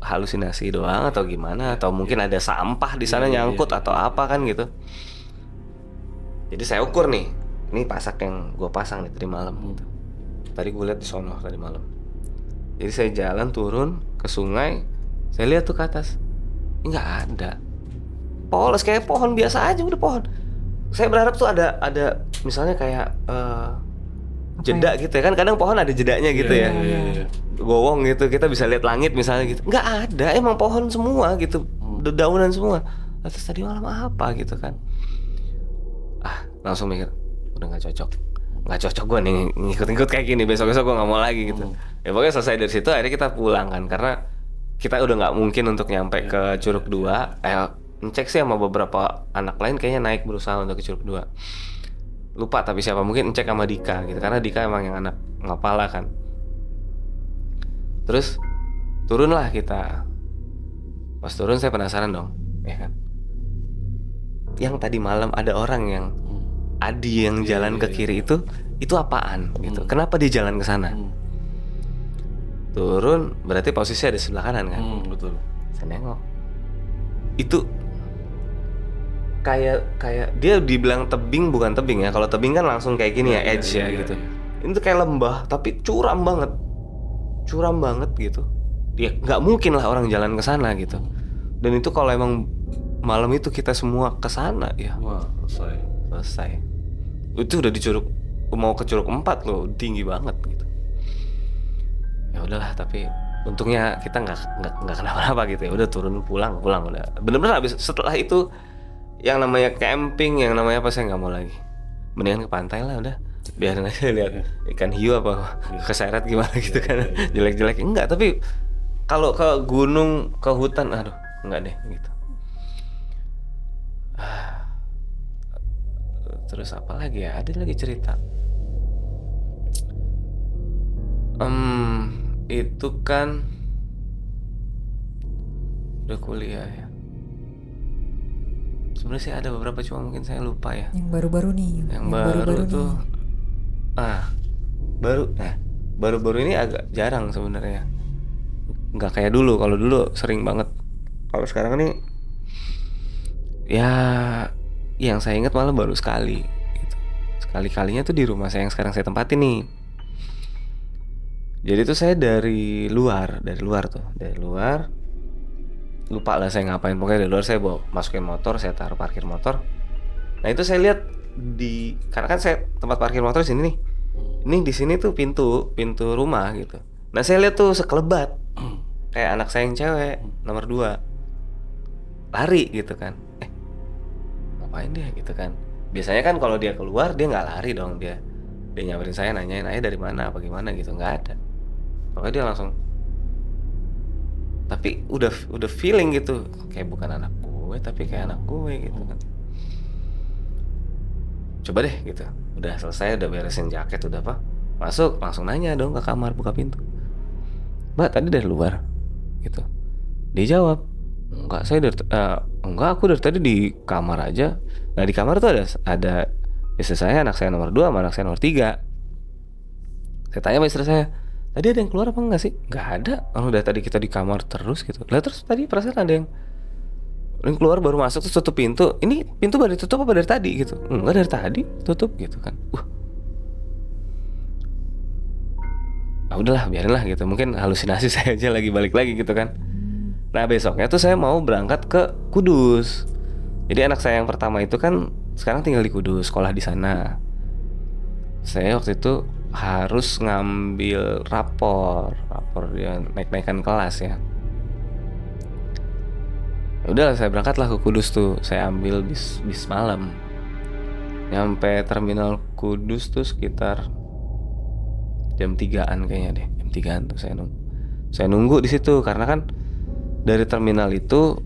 halusinasi doang atau gimana? Atau mungkin ada sampah di sana nyangkut atau apa kan gitu. Jadi saya ukur nih, ini pasak yang gue pasang nih tadi malam gitu. Tadi gue lihat di sono tadi malam. Jadi saya jalan turun ke sungai, saya lihat tuh ke atas, nggak ada. Polos kayak pohon biasa aja, udah pohon. Saya berharap tuh ada misalnya kayak jeda gitu ya kan, kadang pohon ada jedanya gitu ya. Gowong gitu, kita bisa lihat langit misalnya gitu. Nggak ada, emang pohon semua gitu, dedaunan semua. Terus tadi malam apa gitu kan. Langsung mikir, udah nggak cocok gue nih ngikut-ngikut kayak gini, besok-besok gue nggak mau lagi gitu. Ya pokoknya selesai dari situ akhirnya kita pulang kan, karena kita udah nggak mungkin untuk nyampe ke Curug 2. Ngecek sih sama beberapa anak lain kayaknya naik berusaha untuk ke Curug 2. Lupa tapi siapa, mungkin ngecek sama Dika gitu, karena Dika emang yang anak ngapala kan. Terus turunlah kita. Pas turun saya penasaran dong, ya kan. Yang tadi malam ada orang yang Adi yang jalan ke kiri itu apaan gitu? Kenapa dia jalan ke sana? Turun berarti posisi ada sebelah kanan kan? Betul. Saya nengok. Itu kayak dia dibilang tebing, bukan tebing ya. Kalau tebing kan langsung kayak gini ya, edge ya gitu. Ini tuh kayak lembah tapi curam banget gitu. Ya nggak mungkin lah orang jalan ke sana gitu. Dan itu kalau emang malam itu kita semua ke sana ya. Wah, selesai. Itu udah mau ke Curug 4 loh, tinggi banget gitu. Ya udahlah, tapi untungnya kita nggak kenapa-napa gitu ya. Udah turun pulang udah. Bener-bener habis setelah itu yang namanya camping, yang namanya apa, saya nggak mau lagi. Mendingan ke pantai lah udah. Biarin aja lihat ikan hiu apa keseret gimana gitu kan. Jelek-jelek enggak, tapi kalau ke gunung, ke hutan, aduh enggak deh gitu. Terus apa lagi ya? Ada lagi cerita. Itu kan udah kuliah ya. Sebenarnya sih ada beberapa, cuma mungkin saya lupa ya. Yang baru-baru nih. Yang baru tuh baru-baru ini agak jarang sebenarnya. Nggak kayak dulu. Kalau dulu sering banget. Kalau sekarang nih ya yang saya ingat malah baru sekali gitu. Sekali-kalinya tuh di rumah saya yang sekarang saya tempatin nih. Jadi tuh saya dari luar lupa lah saya ngapain, pokoknya dari luar saya bawa masukin motor, saya taruh parkir motor. Nah itu saya lihat karena kan saya tempat parkir motor di sini nih, ini di sini tuh pintu rumah gitu. Nah saya lihat tuh sekelebat kayak anak saya yang cewek nomor 2 lari gitu kan. Ngapain dia gitu kan? Biasanya kan kalau dia keluar dia nggak lari dong, dia nyamperin saya, nanyain ayah dari mana apa gimana gitu, nggak ada. Pokoknya dia langsung, tapi udah feeling gitu kayak bukan anak gue tapi kayak anak gue gitu kan. Coba deh gitu, udah selesai, udah beresin jaket, udah apa, masuk langsung nanya dong ke kamar, buka pintu, mbak tadi dari luar gitu. Dia jawab, enggak enggak, aku dari tadi di kamar aja. Nah di kamar tuh ada istri saya, anak saya nomor 2 sama anak saya nomor 3. Saya tanya sama istri saya, tadi ada yang keluar apa enggak sih? Enggak ada, orang dari tadi kita di kamar terus gitu. Lah terus tadi perasaan ada yang keluar baru masuk terus tutup pintu. Ini pintu baru ditutup apa dari tadi gitu? Enggak, dari tadi tutup gitu kan. Udahlah biarin lah gitu, mungkin halusinasi saya aja lagi balik lagi gitu kan. Nah besoknya tuh saya mau berangkat ke Kudus. Jadi anak saya yang pertama itu kan sekarang tinggal di Kudus, sekolah di sana. Saya waktu itu harus ngambil rapor dia naik-naikan kelas ya. Udah saya berangkatlah ke Kudus tuh, saya ambil bis malam. Nyampe terminal Kudus tuh sekitar jam 3-an kayaknya deh, jam 3-an tuh saya nunggu di situ karena kan dari terminal itu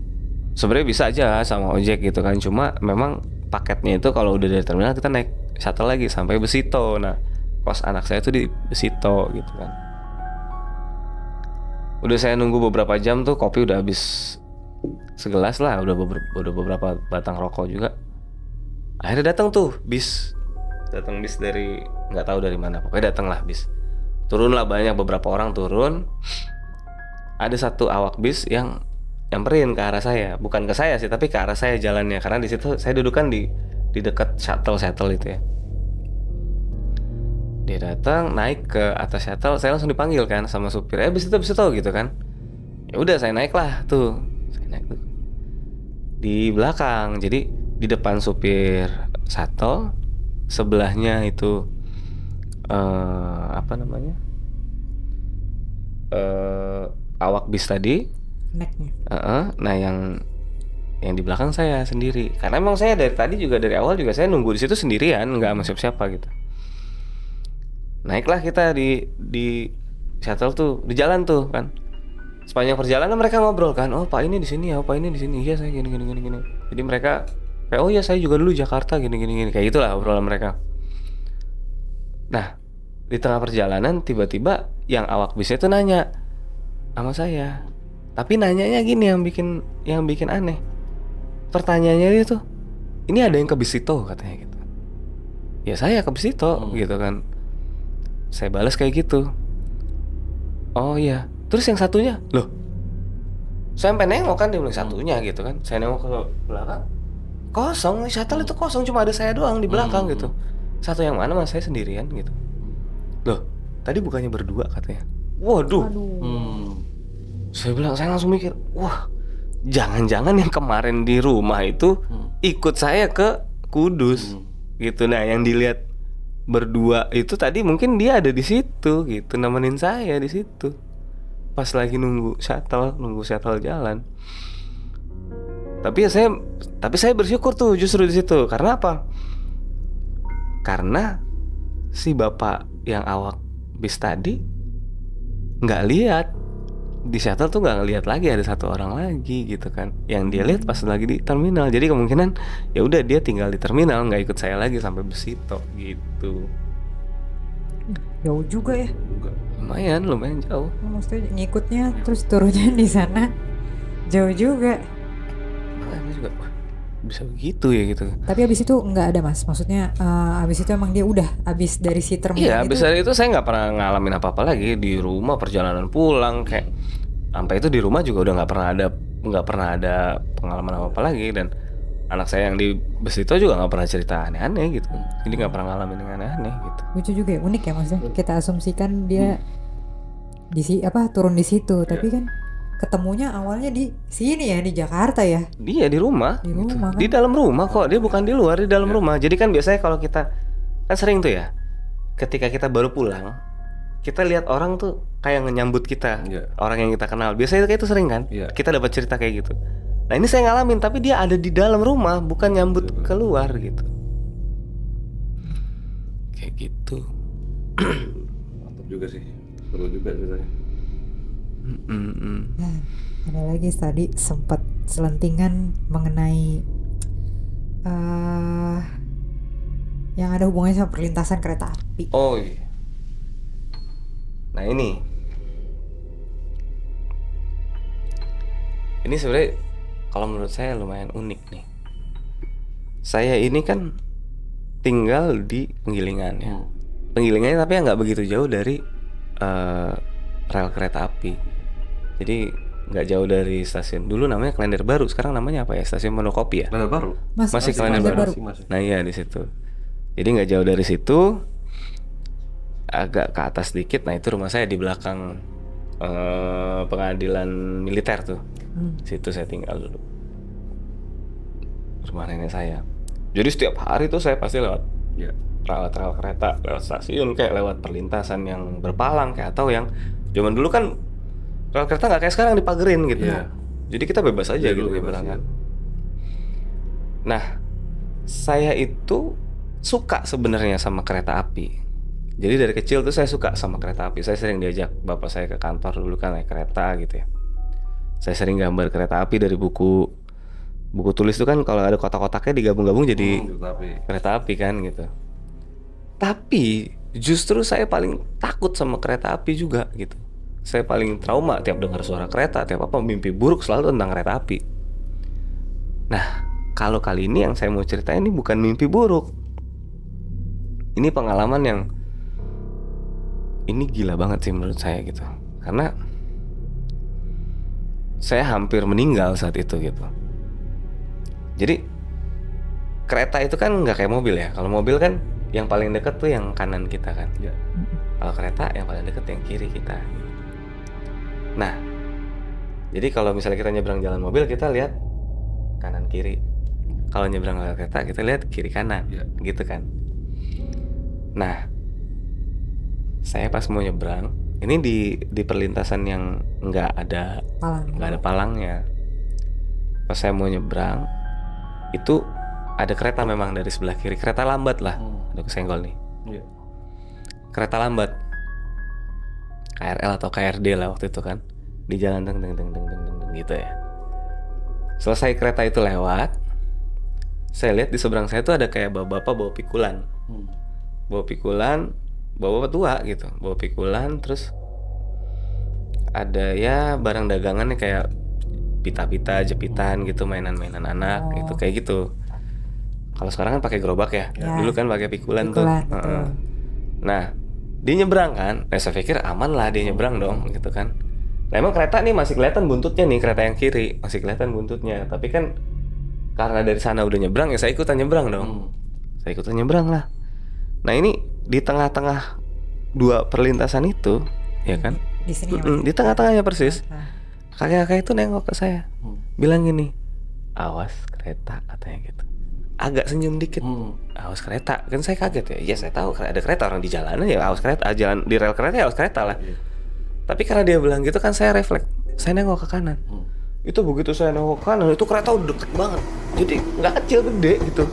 sebenarnya bisa aja sama ojek gitu kan, cuma memang paketnya itu kalau udah dari terminal kita naik shuttle lagi sampai Besito. Nah kos anak saya tuh di Besito gitu kan. Udah saya nunggu beberapa jam tuh, kopi udah habis segelas lah, udah beberapa batang rokok juga. Akhirnya datang tuh bis dari nggak tahu dari mana, pokoknya datang lah bis. Turun lah banyak, beberapa orang turun. Ada satu awak bis yang nyamperin ke arah saya, bukan ke saya sih tapi ke arah saya jalannya, karena di situ saya duduk kan di dekat shuttle itu ya. Dia datang naik ke atas shuttle, saya langsung dipanggil kan sama supir, bis itu gitu kan. Ya udah saya naik tuh di belakang, jadi di depan supir shuttle, sebelahnya itu awak bis tadi. Nah yang di belakang saya sendiri, karena emang saya dari tadi juga, dari awal juga saya nunggu di situ sendirian, nggak sama siapa gitu. Naiklah kita di shuttle tuh, di jalan tuh kan. Sepanjang perjalanan mereka ngobrol kan, oh pak ini di sini ya, oh pak ini di sini, iya saya gini. Jadi mereka kayak, oh iya saya juga dulu Jakarta gini, kayak gitulah obrolan mereka. Nah di tengah perjalanan tiba-tiba yang awak bisnya tuh nanya sama saya, tapi nanyanya gini yang bikin aneh. Pertanyaannya dia tuh, ini ada yang ke Besito katanya gitu. Ya saya ke Besito gitu kan. Saya balas kayak gitu. Oh iya. Terus yang satunya, loh saya sampai nengok kan, dia bilang satunya gitu kan. Saya nengok ke belakang, kosong, shuttle itu kosong, cuma ada saya doang di belakang gitu. Satu yang mana mas, saya sendirian gitu. Loh tadi bukannya berdua katanya. Waduh. Saya bilang, saya langsung mikir, wah jangan-jangan yang kemarin di rumah itu ikut saya ke Kudus gitu. Nah yang dilihat berdua itu tadi mungkin dia ada di situ gitu, nemenin saya di situ pas lagi nunggu shuttle jalan. Tapi saya bersyukur tuh justru di situ. Karena apa? Karena si bapak yang awak bis tadi nggak lihat di shuttle tuh, nggak ngelihat lagi ada satu orang lagi gitu kan. Yang dia lihat pas lagi di terminal. Jadi kemungkinan ya udah dia tinggal di terminal, nggak ikut saya lagi sampai Besito gitu. Jauh juga ya. Lumayan jauh. Maksudnya ngikutnya terus turunnya di sana jauh juga. Makanya juga bisa begitu ya gitu. Tapi abis itu nggak ada mas, maksudnya abis itu emang dia udah abis dari si terminal. Iya, abis dari itu saya nggak pernah ngalamin apa-apa lagi di rumah, perjalanan pulang kayak sampai itu di rumah juga udah nggak pernah ada pengalaman apa-apa lagi. Dan anak saya yang di bus itu juga nggak pernah cerita aneh-aneh gitu, jadi nggak pernah ngalamin yang aneh-aneh gitu. Lucu juga ya, unik ya maksudnya. Kita asumsikan dia turun di situ, tapi kan ketemunya awalnya di sini ya, di Jakarta ya. Dia di rumah. Di rumah kan? Di dalam rumah kok, dia bukan di luar, di dalam rumah. Jadi kan biasanya kalau kita kan sering tuh ya, ketika kita baru pulang, kita lihat orang tuh kayak nyambut kita, orang yang kita kenal. Biasanya kayak itu sering kan, kita dapat cerita kayak gitu. Nah ini saya ngalamin, tapi dia ada di dalam rumah, bukan nyambut keluar gitu. Kayak gitu. Mantap juga sih, seru juga ceritanya. Nah, ada lagi tadi sempat selentingan mengenai yang ada hubungannya sama perlintasan kereta api. Oh iya. Nah ini sebenarnya kalau menurut saya lumayan unik nih. Saya ini kan tinggal di Penggilingan ya. Penggilingannya tapi nggak begitu jauh dari rel kereta api. Jadi nggak jauh dari stasiun. Dulu namanya Klender Baru, sekarang namanya apa ya? Stasiun Monokopi ya? Klender Baru. Masih Klender Baru. Masih. Nah iya di situ. Jadi nggak jauh dari situ, agak ke atas dikit. Nah itu rumah saya di belakang pengadilan militer tuh. Situ saya tinggal dulu. Rumah nenek saya. Jadi setiap hari tuh saya pasti lewat rel kereta, lewat stasiun, kayak lewat perlintasan yang berpalang kayak, atau yang zaman dulu kan rel kereta nggak kayak sekarang dipagerin gitu. Jadi kita bebas aja gitu berangkat. Nah saya itu suka sebenarnya sama kereta api. Jadi dari kecil tuh saya suka sama kereta api. Saya sering diajak bapak saya ke kantor dulu kan naik kereta gitu ya. Saya sering gambar kereta api dari buku tulis itu kan, kalau ada kotak-kotaknya digabung-gabung jadi kereta api kan gitu. Tapi justru saya paling takut sama kereta api juga gitu. Saya paling trauma tiap dengar suara kereta, tiap apa mimpi buruk selalu tentang kereta api. Nah, kalau kali ini yang saya mau ceritain ini bukan mimpi buruk. Ini pengalaman yang ini gila banget sih menurut saya gitu. Karena saya hampir meninggal saat itu gitu. Jadi kereta itu kan nggak kayak mobil ya. Kalau mobil kan yang paling dekat tuh yang kanan kita kan. Kalau kereta yang paling dekat yang kiri kita. Nah, jadi kalau misalnya kita nyebrang jalan mobil, kita lihat kanan kiri. Kalau nyebrang kereta kita lihat kiri kanan, gitu kan. Nah, saya pas mau nyebrang, ini di perlintasan yang nggak ada palangnya. Pas saya mau nyebrang, itu ada kereta memang dari sebelah kiri, kereta lambat lah, ada kesenggol nih. Kereta lambat, KRL atau KRD lah waktu itu kan, di jalan deng gitu ya. Selesai kereta itu lewat, saya lihat di seberang saya tuh ada kayak bapak-bapak bawa pikulan, bapak tua gitu, bawa pikulan, terus ada ya barang dagangannya kayak pita-pita, jepitan gitu, mainan-mainan anak gitu, kayak gitu. Kalau sekarang kan pakai gerobak ya, dulu kan pakai pikulan tuh. Nah, dia nyebrang kan, saya pikir aman lah dia nyebrang dong gitu kan. Nah emang kereta nih masih kelihatan buntutnya nih, kereta yang kiri masih kelihatan buntutnya, tapi kan karena dari sana udah nyebrang ya saya ikutan nyebrang dong. Saya ikutan nyebrang lah. Nah ini di tengah-tengah dua perlintasan itu, ya kan? Di sini di tengah-tengahnya persis. Kakek-kakek itu nengok ke saya, bilang gini, awas kereta katanya gitu. Agak senyum dikit, awas kereta. Kan saya kaget ya, iya saya tahu ada kereta, orang di jalanan ya awas kereta, jalan di rel kereta ya awas kereta lah. Tapi karena dia bilang gitu kan saya refleks, saya nengok ke kanan. Itu begitu saya nengok ke kanan, itu kereta udah deket banget. Jadi nggak kecil, gede gitu.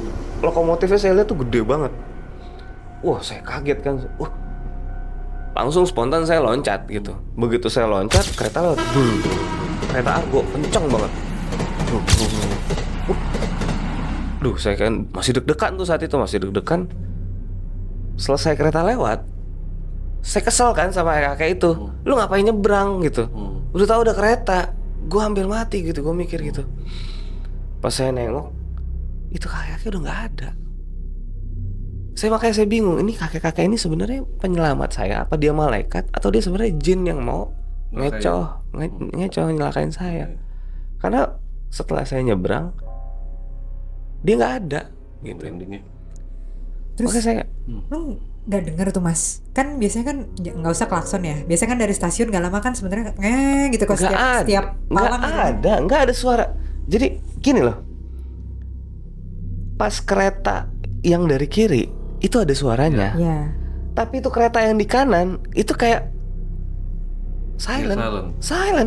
Lokomotifnya saya lihat tuh gede banget. Wah saya kaget kan, langsung spontan saya loncat gitu. Begitu saya loncat, kereta lewat, kereta argo kenceng banget. Duh, saya kan masih deg-degan tuh saat itu, masih deg-degan. Selesai kereta lewat, saya kesel kan sama kakek itu. Lu ngapain nyebrang gitu? Udah tahu udah kereta, gue hampir mati gitu, gue mikir gitu. Pas saya nengok, itu kakek udah nggak ada. Makanya saya bingung, ini kakek-kakek ini sebenarnya penyelamat saya, apa dia malaikat, atau dia sebenarnya jin yang mau ngecoh nyelakain saya. Karena setelah saya nyebrang, dia nggak ada gitu endingnya. Terus makanya saya nggak denger tuh mas. Kan biasanya kan nggak usah klakson ya. Biasanya kan dari stasiun nggak lama kan sebenarnya gitu kok setiap malam gitu. Nggak ada suara. Jadi gini loh, pas kereta yang dari kiri itu ada suaranya. Ya. Tapi itu kereta yang di kanan itu kayak silent,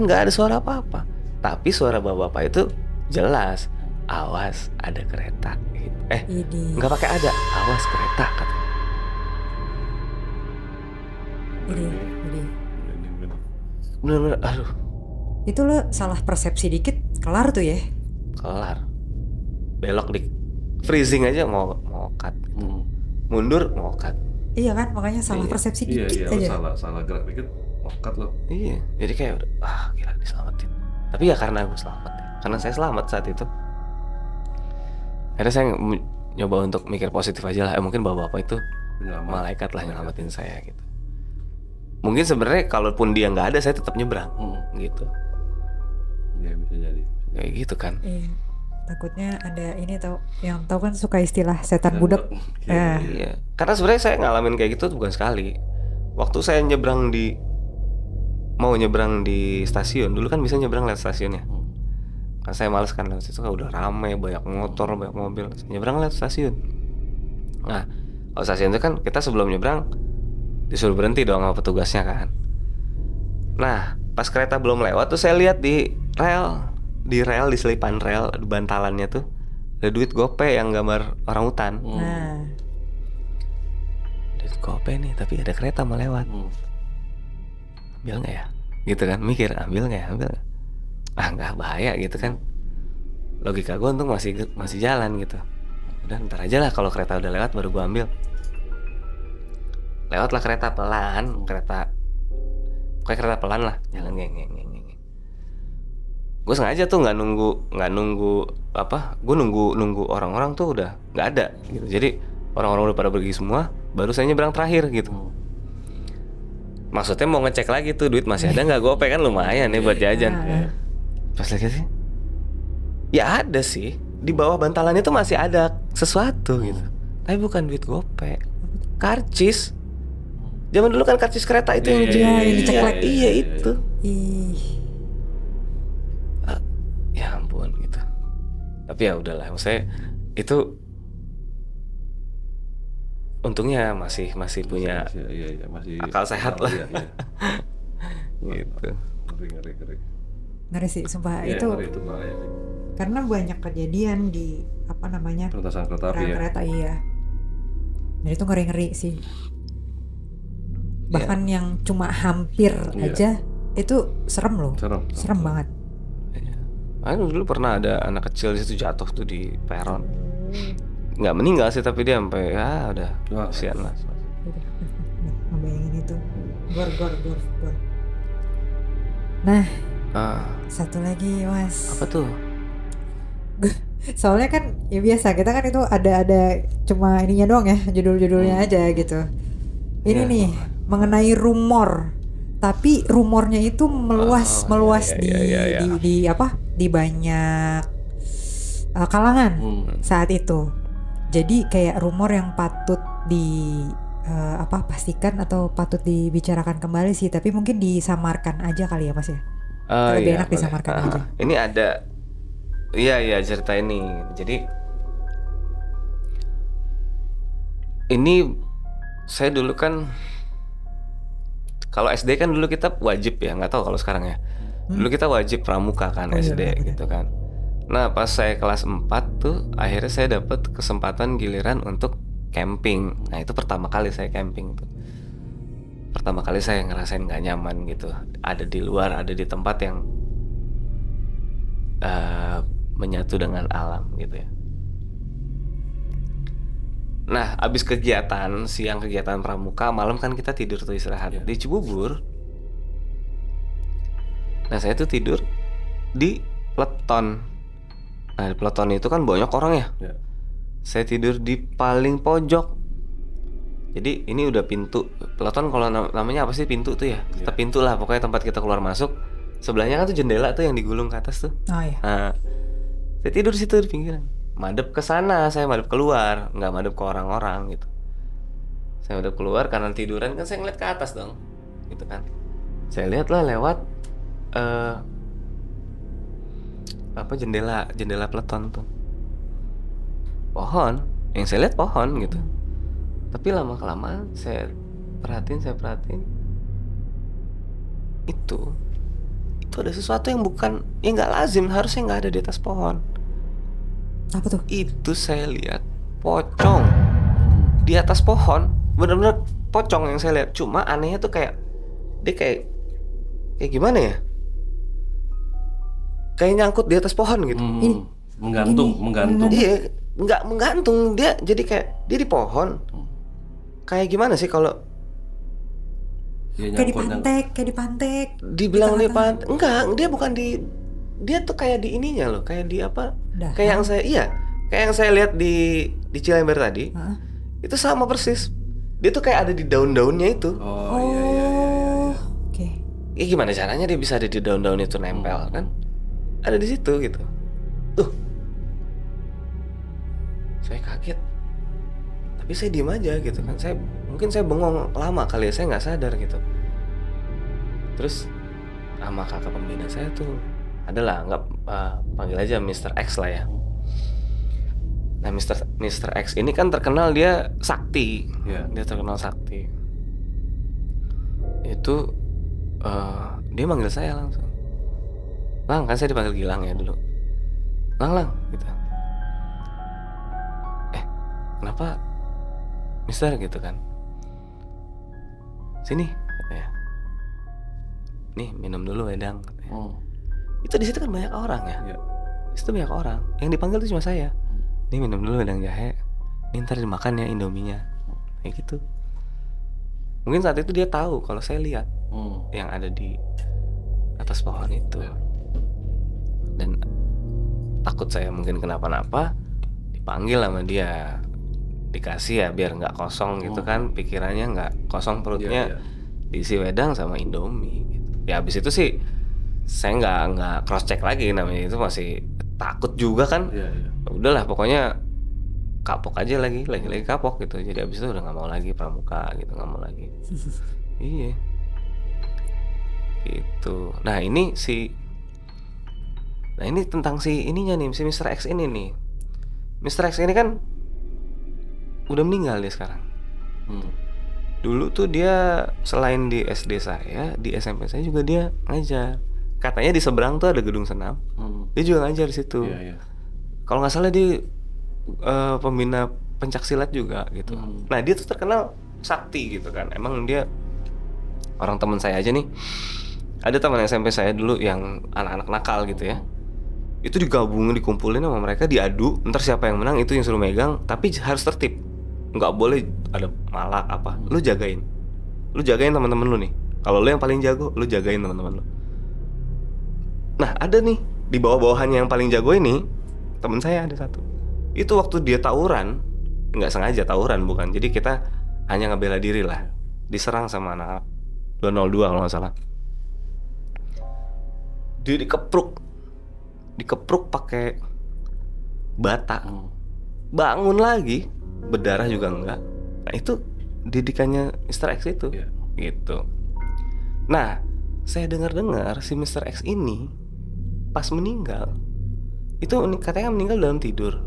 nggak ada suara apa-apa. Tapi suara bapak-bapak itu jelas. Awas ada kereta. Nggak pakai ada. Awas kereta katanya. Ini. Bener-bener, aduh. Itu lo salah persepsi dikit, kelar tuh ya. Kelar. Belok di freezing aja mau cut. Mundur mau cut. Iya kan, makanya salah persepsi dikit aja. Salah gerak dikit, mau cut lo. Iya, jadi kayak udah, gila diselamatin. Tapi ya karena aku selamat ya. Karena saya selamat saat itu. Akhirnya saya nyoba untuk mikir positif aja lah. Mungkin bapak-bapak itu malaikat lah nyelamatin saya gitu. Mungkin sebenarnya kalaupun dia nggak ada, saya tetap nyebrang gitu. Ya bisa jadi. Kayak gitu kan. Iya. Takutnya ada ini yang tahu kan suka istilah setan budak. Iya. Karena sebenarnya saya ngalamin kayak gitu bukan sekali. Waktu saya mau nyebrang di stasiun, dulu kan bisa nyebrang lewat stasiunnya. Kan saya males kan lewat situ, kan udah rame, banyak motor, banyak mobil. Nyebrang lewat stasiun. Nah, kalau stasiun itu kan kita sebelum nyebrang disuruh berhenti dong sama petugasnya kan. Nah, pas kereta belum lewat tuh saya lihat di selipan rel, di bantalannya tuh ada duit gopay yang gambar orang hutan. Duit gopay nih, tapi ada kereta mau lewat. Ambil nggak ya? Gitu kan, mikir ambil nggak ya? Nggak bahaya gitu kan. Logika gue untung masih jalan gitu. Udah ntar aja lah, kalau kereta udah lewat baru gue ambil. Lewatlah kereta pelan, kereta pelan lah, jalan ngeng. Gue sengaja tuh nggak nunggu apa, gue nunggu orang-orang tuh udah nggak ada gitu. Jadi orang-orang udah pada pergi semua, baru saya nyebrang terakhir gitu. Maksudnya mau ngecek lagi tuh duit masih ada nggak, gopay kan lumayan nih buat jajan. Pas lagi sih, ya ada sih, di bawah bantalannya tuh masih ada sesuatu gitu. Tapi bukan duit gopay, karcis. Zaman dulu kan karcis kereta itu yang diceklek. Iya itu. Ya ampun gitu. Tapi ya udahlah, maksudnya itu untungnya masih punya masih akal sehat lah. Gitu. Ngeri sih, sumpah itu karena banyak kejadian di perlintasan kereta api kereta iya. Dan itu ngeri sih. Bahkan yang cuma hampir aja itu serem loh. Serem banget. Aku dulu pernah ada anak kecil di situ jatuh tuh di peron. Nggak meninggal sih, tapi dia sampai udah kasihan lah. Ngebayangin itu. Gor. Nah, satu lagi mas. Apa tuh? Soalnya kan ya biasa kita kan itu ada cuma ininya doang ya, judul-judulnya aja gitu. Ini nih mengenai rumor, tapi rumornya itu meluas di banyak kalangan saat itu. Jadi kayak rumor yang patut pastikan atau patut dibicarakan kembali sih, tapi mungkin disamarkan aja kali ya mas ya. Lebih enak disamarkan aja. Ini ada, iya cerita ini. Jadi ini saya dulu kan, kalau SD kan dulu kita wajib ya, nggak tahu kalau sekarang ya. Dulu kita wajib pramuka kan SD gitu kan. Nah pas saya kelas 4 tuh akhirnya saya dapat kesempatan giliran untuk camping. Nah itu pertama kali saya camping tuh. Pertama kali saya ngerasain gak nyaman gitu. Ada di luar, ada di tempat yang menyatu dengan alam gitu ya. Nah abis siang kegiatan pramuka, malam kan kita tidur tuh istirahat di Cibubur. Nah saya tuh tidur di peleton. Nah di peleton itu kan banyak orang ya. Saya tidur di paling pojok. Jadi ini udah pintu peleton, kalau namanya apa sih, pintu tuh ya. Tetap pintu lah pokoknya, tempat kita keluar masuk. Sebelahnya kan tuh jendela tuh yang digulung ke atas tuh. Nah saya tidur situ di pinggiran. Madep ke sana, saya madep keluar, nggak madep ke orang-orang gitu. Saya udah keluar karena tiduran kan, saya ngeliat ke atas dong, gitu kan. Saya lihatlah lewat jendela peleton tuh, pohon. Yang saya lihat pohon gitu. Tapi lama kelamaan saya perhatiin, itu ada sesuatu yang nggak lazim, harusnya nggak ada di atas pohon. Apa tuh? Itu saya lihat pocong di atas pohon, bener-bener pocong yang saya lihat. Cuma anehnya tuh kayak dia kayak gimana ya? Kayak nyangkut di atas pohon gitu. Menggantung. Iya, nggak menggantung, dia jadi kayak dia di pohon. Kayak gimana sih kalau kayak dipantek. dibilang di pantai? Enggak, dia bukan dia tuh kayak di ininya loh, kayak di apa? Dahan. Kayak yang saya lihat di Cilember tadi. Itu sama persis. Dia tuh kayak ada di daun-daunnya itu. Oh iya. Oke. Ya gimana caranya dia bisa ada di daun-daun itu nempel kan? Ada di situ gitu. Saya kaget. Tapi saya diem aja gitu kan. Mungkin saya bengong lama kali ya, saya nggak sadar gitu. Terus sama kakak pembina saya tuh adalah nggak panggil aja Mr. X lah ya. Nah Mr. X ini kan terkenal dia sakti. Dia terkenal sakti. Itu dia manggil saya langsung. Lang, kan saya dipanggil Gilang ya dulu. Lang gitu. Kenapa Mister gitu kan? Sini katanya. Nih minum dulu wedang katanya. Itu di situ kan banyak orang ya. Di situ banyak orang. Yang dipanggil tuh cuma saya. Nih minum dulu wedang jahe. Nih ntar dimakan ya Indominya. Kayak gitu. Mungkin saat itu dia tahu kalau saya lihat yang ada di atas pohon itu. Dan takut saya mungkin kenapa-napa, dipanggil sama dia. Dikasih ya biar nggak kosong gitu kan, pikirannya nggak kosong perutnya. Diisi wedang sama Indomie gitu. Ya habis itu sih saya nggak cross check lagi, namanya itu masih takut juga kan. Udahlah pokoknya kapok aja lagi kapok gitu. Jadi habis itu udah nggak mau lagi pramuka gitu, nggak mau lagi. Iya gitu. Nah ini tentang si ininya nih, si Mr. X ini nih. Mr. X ini kan udah meninggal dia sekarang. Dulu tuh dia selain di SD saya, di SMP saya juga dia ngajar. Katanya di seberang tuh ada gedung senam. Dia juga ngajar di situ. Kalau nggak salah dia pembina pencaksilat juga gitu. Nah dia tuh terkenal sakti gitu kan. Emang dia orang teman saya aja nih. Ada teman SMP saya dulu yang anak-anak nakal gitu ya. Itu digabungin, dikumpulin sama mereka, diadu. Ntar siapa yang menang itu yang suruh megang. Tapi harus tertib. Nggak boleh ada malak apa. Lu jagain teman-teman lu nih. Kalau lu yang paling jago, lu jagain teman-teman lu. Nah ada nih di bawah-bawahannya yang paling jago ini, teman saya ada satu. Itu waktu dia tawuran, nggak sengaja tawuran bukan. Jadi kita hanya ngebela diri lah. Diserang sama anak-anak 202 kalau nggak salah. Dia dikepruk pakai bata. Bangun lagi, berdarah juga enggak. Nah itu didikannya Mr. X itu gitu. Nah saya dengar si Mr. X ini pas meninggal itu katanya meninggal dalam tidur.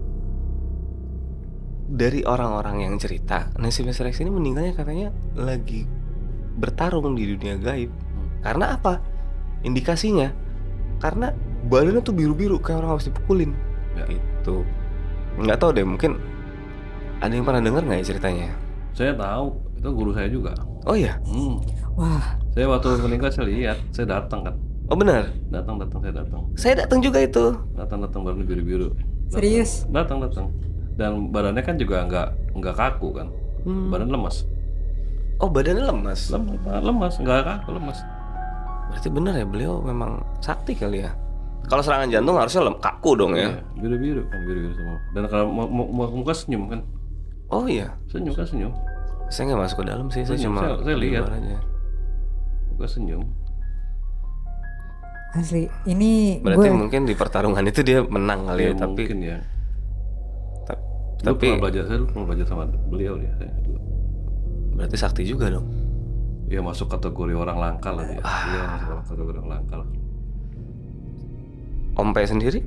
Dari orang-orang yang cerita, nah si Mr. X ini meninggalnya katanya lagi bertarung di dunia gaib. Karena apa? Indikasinya karena badannya tuh biru-biru kayak orang habis dipukulin. Gitu. Nggak tahu deh, mungkin ada yang pernah dengar nggak ya ceritanya? Saya tahu, itu guru saya juga. Oh iya? Wah. Saya waktu meninggal saya lihat, saya datang kan. Oh benar? Saya datang juga itu. Datang badannya biru-biru. Serius? Datang. Dan badannya kan juga nggak kaku kan. Badan lemas. Oh badannya lemas? Lemas, nggak kaku, lemas. Berarti benar ya, beliau memang sakti kali ya. Kalau serangan jantung harusnya kaku dong ya. Biru-biru semua. Dan kalau muka senyum kan. Oh iya. Senyum. Saya nggak masuk ke dalam sih, saya cuma saya lihat aja. Muka senyum. Asli, ini berarti mungkin di pertarungan itu dia menang kali ya, tapi mungkin ya. Tapi Lu pernah belajar sama beliau ya. Berarti sakti juga dong. Ya masuk kategori orang langka lah dia. Iya masuk kategori orang langka lah. Om P sendiri?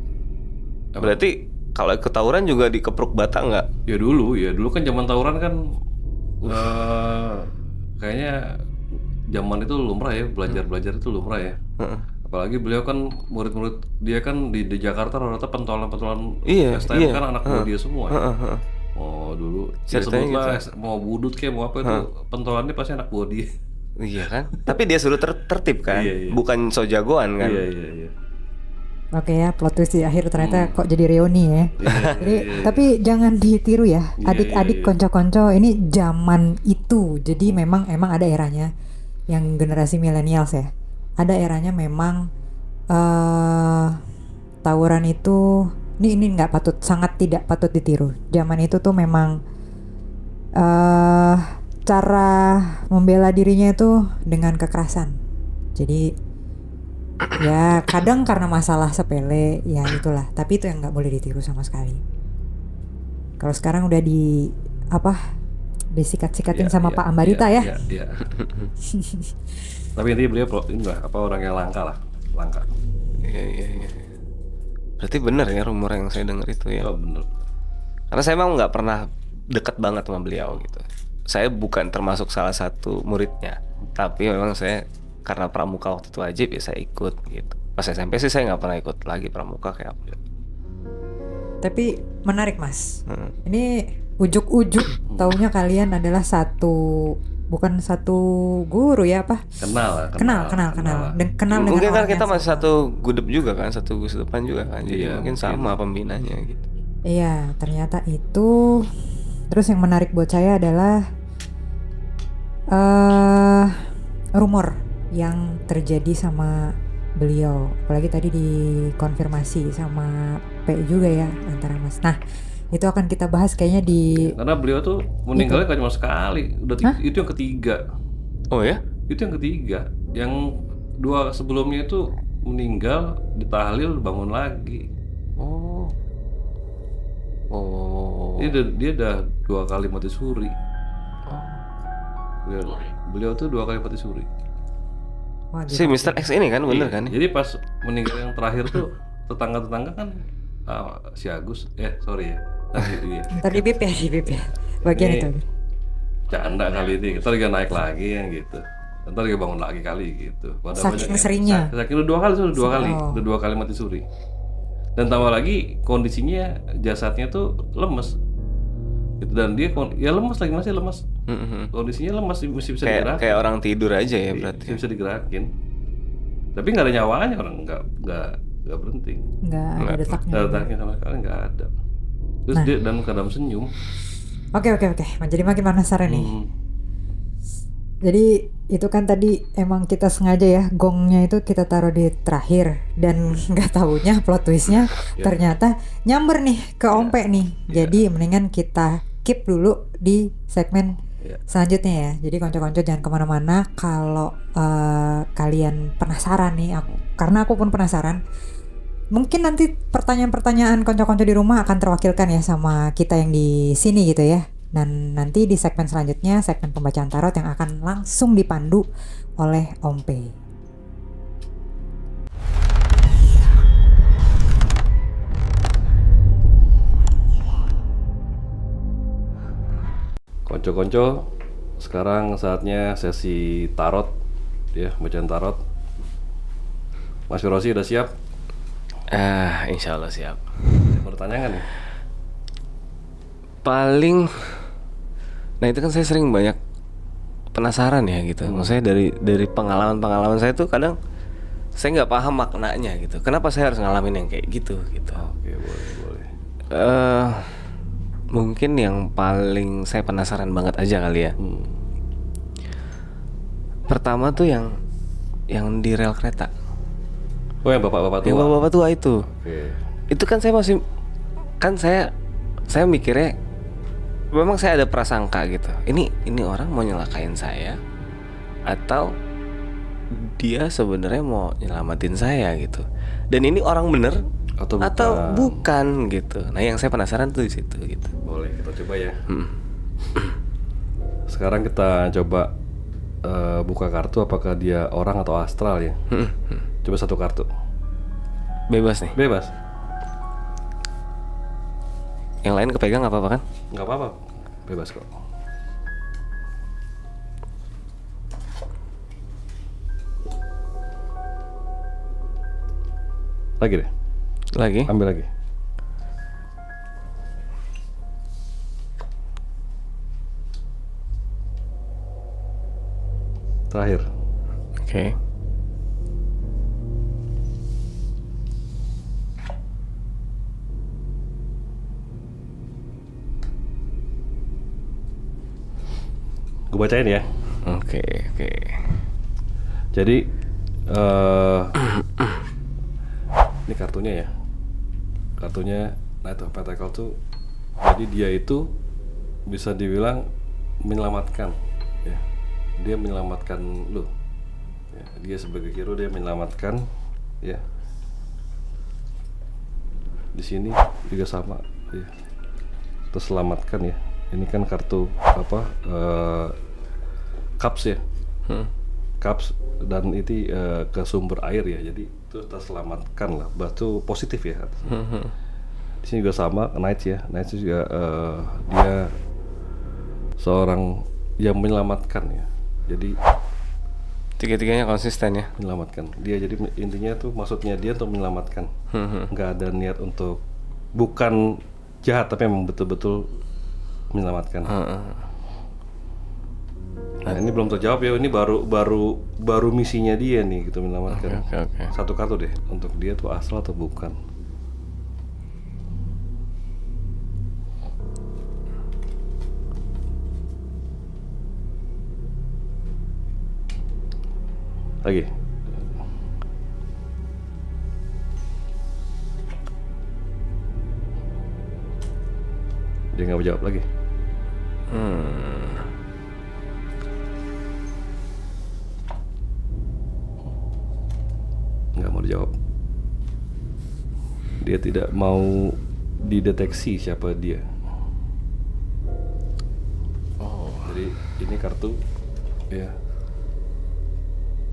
Berarti kalau ikut tawuran juga dikepruk bata nggak? Ya dulu kan zaman tawuran kan kayaknya zaman itu lumrah ya, belajar itu lumrah ya. Apalagi beliau kan murid-murid dia kan di Jakarta rata-rata pentolan-pentolan STM kan anak buah dia semua. Oh dulu ya sebutlah mau budut kayak mau apa itu pentolannya pasti anak buah dia. Iya kan? Tapi dia suruh tertib kan? Iya. Bukan so jagoan kan? Iya. Oke ya, plot twist di akhir ternyata kok jadi reuni ya. Jadi tapi jangan ditiru ya, adik-adik konco-konco ini zaman itu. Jadi emang ada eranya yang generasi millennials ya. Ada eranya memang tawuran itu ini nggak sangat tidak patut ditiru. Zaman itu tuh memang cara membela dirinya itu dengan kekerasan. Jadi ya kadang karena masalah sepele ya itulah. Tapi itu yang nggak boleh ditiru sama sekali. Kalau sekarang udah disikat-sikatin sama Pak Ambarita ya. Iya. Tapi intinya beliau orang yang langka. Iya. Berarti benar ya rumor yang saya dengar itu ya. Oh benar. Karena saya emang nggak pernah dekat banget sama beliau gitu. Saya bukan termasuk salah satu muridnya, tapi memang saya karena pramuka waktu itu wajib ya saya ikut gitu. Pas SMP sih saya nggak pernah ikut lagi pramuka kayak apa. Tapi menarik mas. Ini ujuk-ujuk taunya kalian adalah bukan satu guru ya apa? Kenal. Dan kenal dengan mungkin kan orang kita yang masih satu gudep juga kan, satu gus depan juga kan. Jadi mungkin sama pembinanya gitu. Iya, ternyata itu. Terus yang menarik buat saya adalah rumor yang terjadi sama beliau. Apalagi tadi dikonfirmasi sama P juga ya antara mas. Nah itu akan kita bahas kayaknya karena beliau tuh meninggalnya kan cuma sekali. Itu yang ketiga. Oh ya? Itu yang ketiga. Yang 2 sebelumnya itu meninggal, ditahlil, bangun lagi. Oh. Dia udah 2 kali mati suri. Beliau tuh 2 kali mati suri. Wah, si Mr. X ini kan bener kan? Jadi pas meninggal yang terakhir tuh tetangga-tetangga kan si Agus, sorry ya. Ntar di bip ya. Bagian itu. Canda kali ini, kita lagi naik lagi yang gitu. Ntar lagi bangun lagi kali gitu. Saking seringnya. Saking udah 2 kali mati suri. Dan tambah lagi kondisinya jasadnya tuh lemes. Gitu, dan dia lemes lagi, masih lemes. Kondisinya lemes, masih bisa digerakin. Kayak orang tidur aja ya berarti. Bisa digerakin. Tapi nggak ada nyawanya, orang nggak berhenti. Nggak ada detaknya. Detaknya sama sekali nggak ada. Terus dia dan kadang senyum. Oke. Jadi makin penasaran nih. Jadi itu kan tadi emang kita sengaja ya gongnya itu kita taruh di terakhir dan nggak taunya plot twistnya ternyata nyamber nih ke Ompe nih. Jadi mendingan kita keep dulu di segmen selanjutnya ya. Jadi konco-konco jangan kemana-mana. Kalau kalian penasaran nih, karena aku pun penasaran. Mungkin nanti pertanyaan-pertanyaan konco-konco di rumah akan terwakilkan ya sama kita yang di sini gitu ya. Dan nanti di segmen selanjutnya, segmen pembacaan tarot yang akan langsung dipandu oleh Om P. Konco-konco, sekarang saatnya sesi tarot ya, bacaan tarot. Mas Firosi udah siap? Insya Allah siap. Pertanyaan nih? Paling, nah itu kan saya sering banyak penasaran ya gitu. Maksudnya dari pengalaman saya tuh kadang saya nggak paham maknanya gitu. Kenapa saya harus ngalamin yang kayak gitu? Oke, boleh. Mungkin yang paling saya penasaran banget aja kali ya. Pertama tuh yang di rel kereta. Oh, yang bapak-bapak tua. Yang bapak-bapak tua itu. Oke. Itu kan saya mikirnya memang saya ada prasangka gitu. Ini orang mau nyelakain saya atau dia sebenarnya mau nyelamatin saya gitu. Dan ini orang bener atau bukan gitu. Nah, yang saya penasaran tuh di situ gitu. Boleh kita coba ya. sekarang kita coba buka kartu apakah dia orang atau astral ya. Coba satu kartu. Bebas nih. Bebas. Yang lain kepegang nggak apa-apa kan? Nggak apa-apa. Bebas kok. Lagi deh. Lagi. Ambil lagi. Terakhir. Oke. Gue bacain ya. Oke. Jadi ini kartunya ya. Kartunya Knight of Pentacles tuh, jadi dia itu bisa dibilang menyelamatkan ya. Dia menyelamatkan lu ya. Dia sebagai hero, dia menyelamatkan ya. Di sini juga sama ya, terselamatkan ya. Ini kan kartu apa, Cups ya. Cups dan itu ke sumber air ya, jadi itu terselamatkan lah, batu positif ya. Di sini juga sama Knight ya. Knight juga dia seorang yang menyelamatkan ya. Jadi Tiga-tiganya konsisten ya. menyelamatkan dia, jadi intinya tuh maksudnya dia untuk menyelamatkan. Nggak ada niat untuk, bukan jahat tapi memang betul-betul menyelamatkan. Nah ini belum terjawab ya, ini baru misinya dia nih gitu, menyelamatkan. Oke. Satu kartu deh untuk dia tuh astral atau bukan. Lagi. Dia nggak jawab lagi. Nggak mau dijawab. Dia tidak mau dideteksi siapa dia. Jadi ini kartu ya,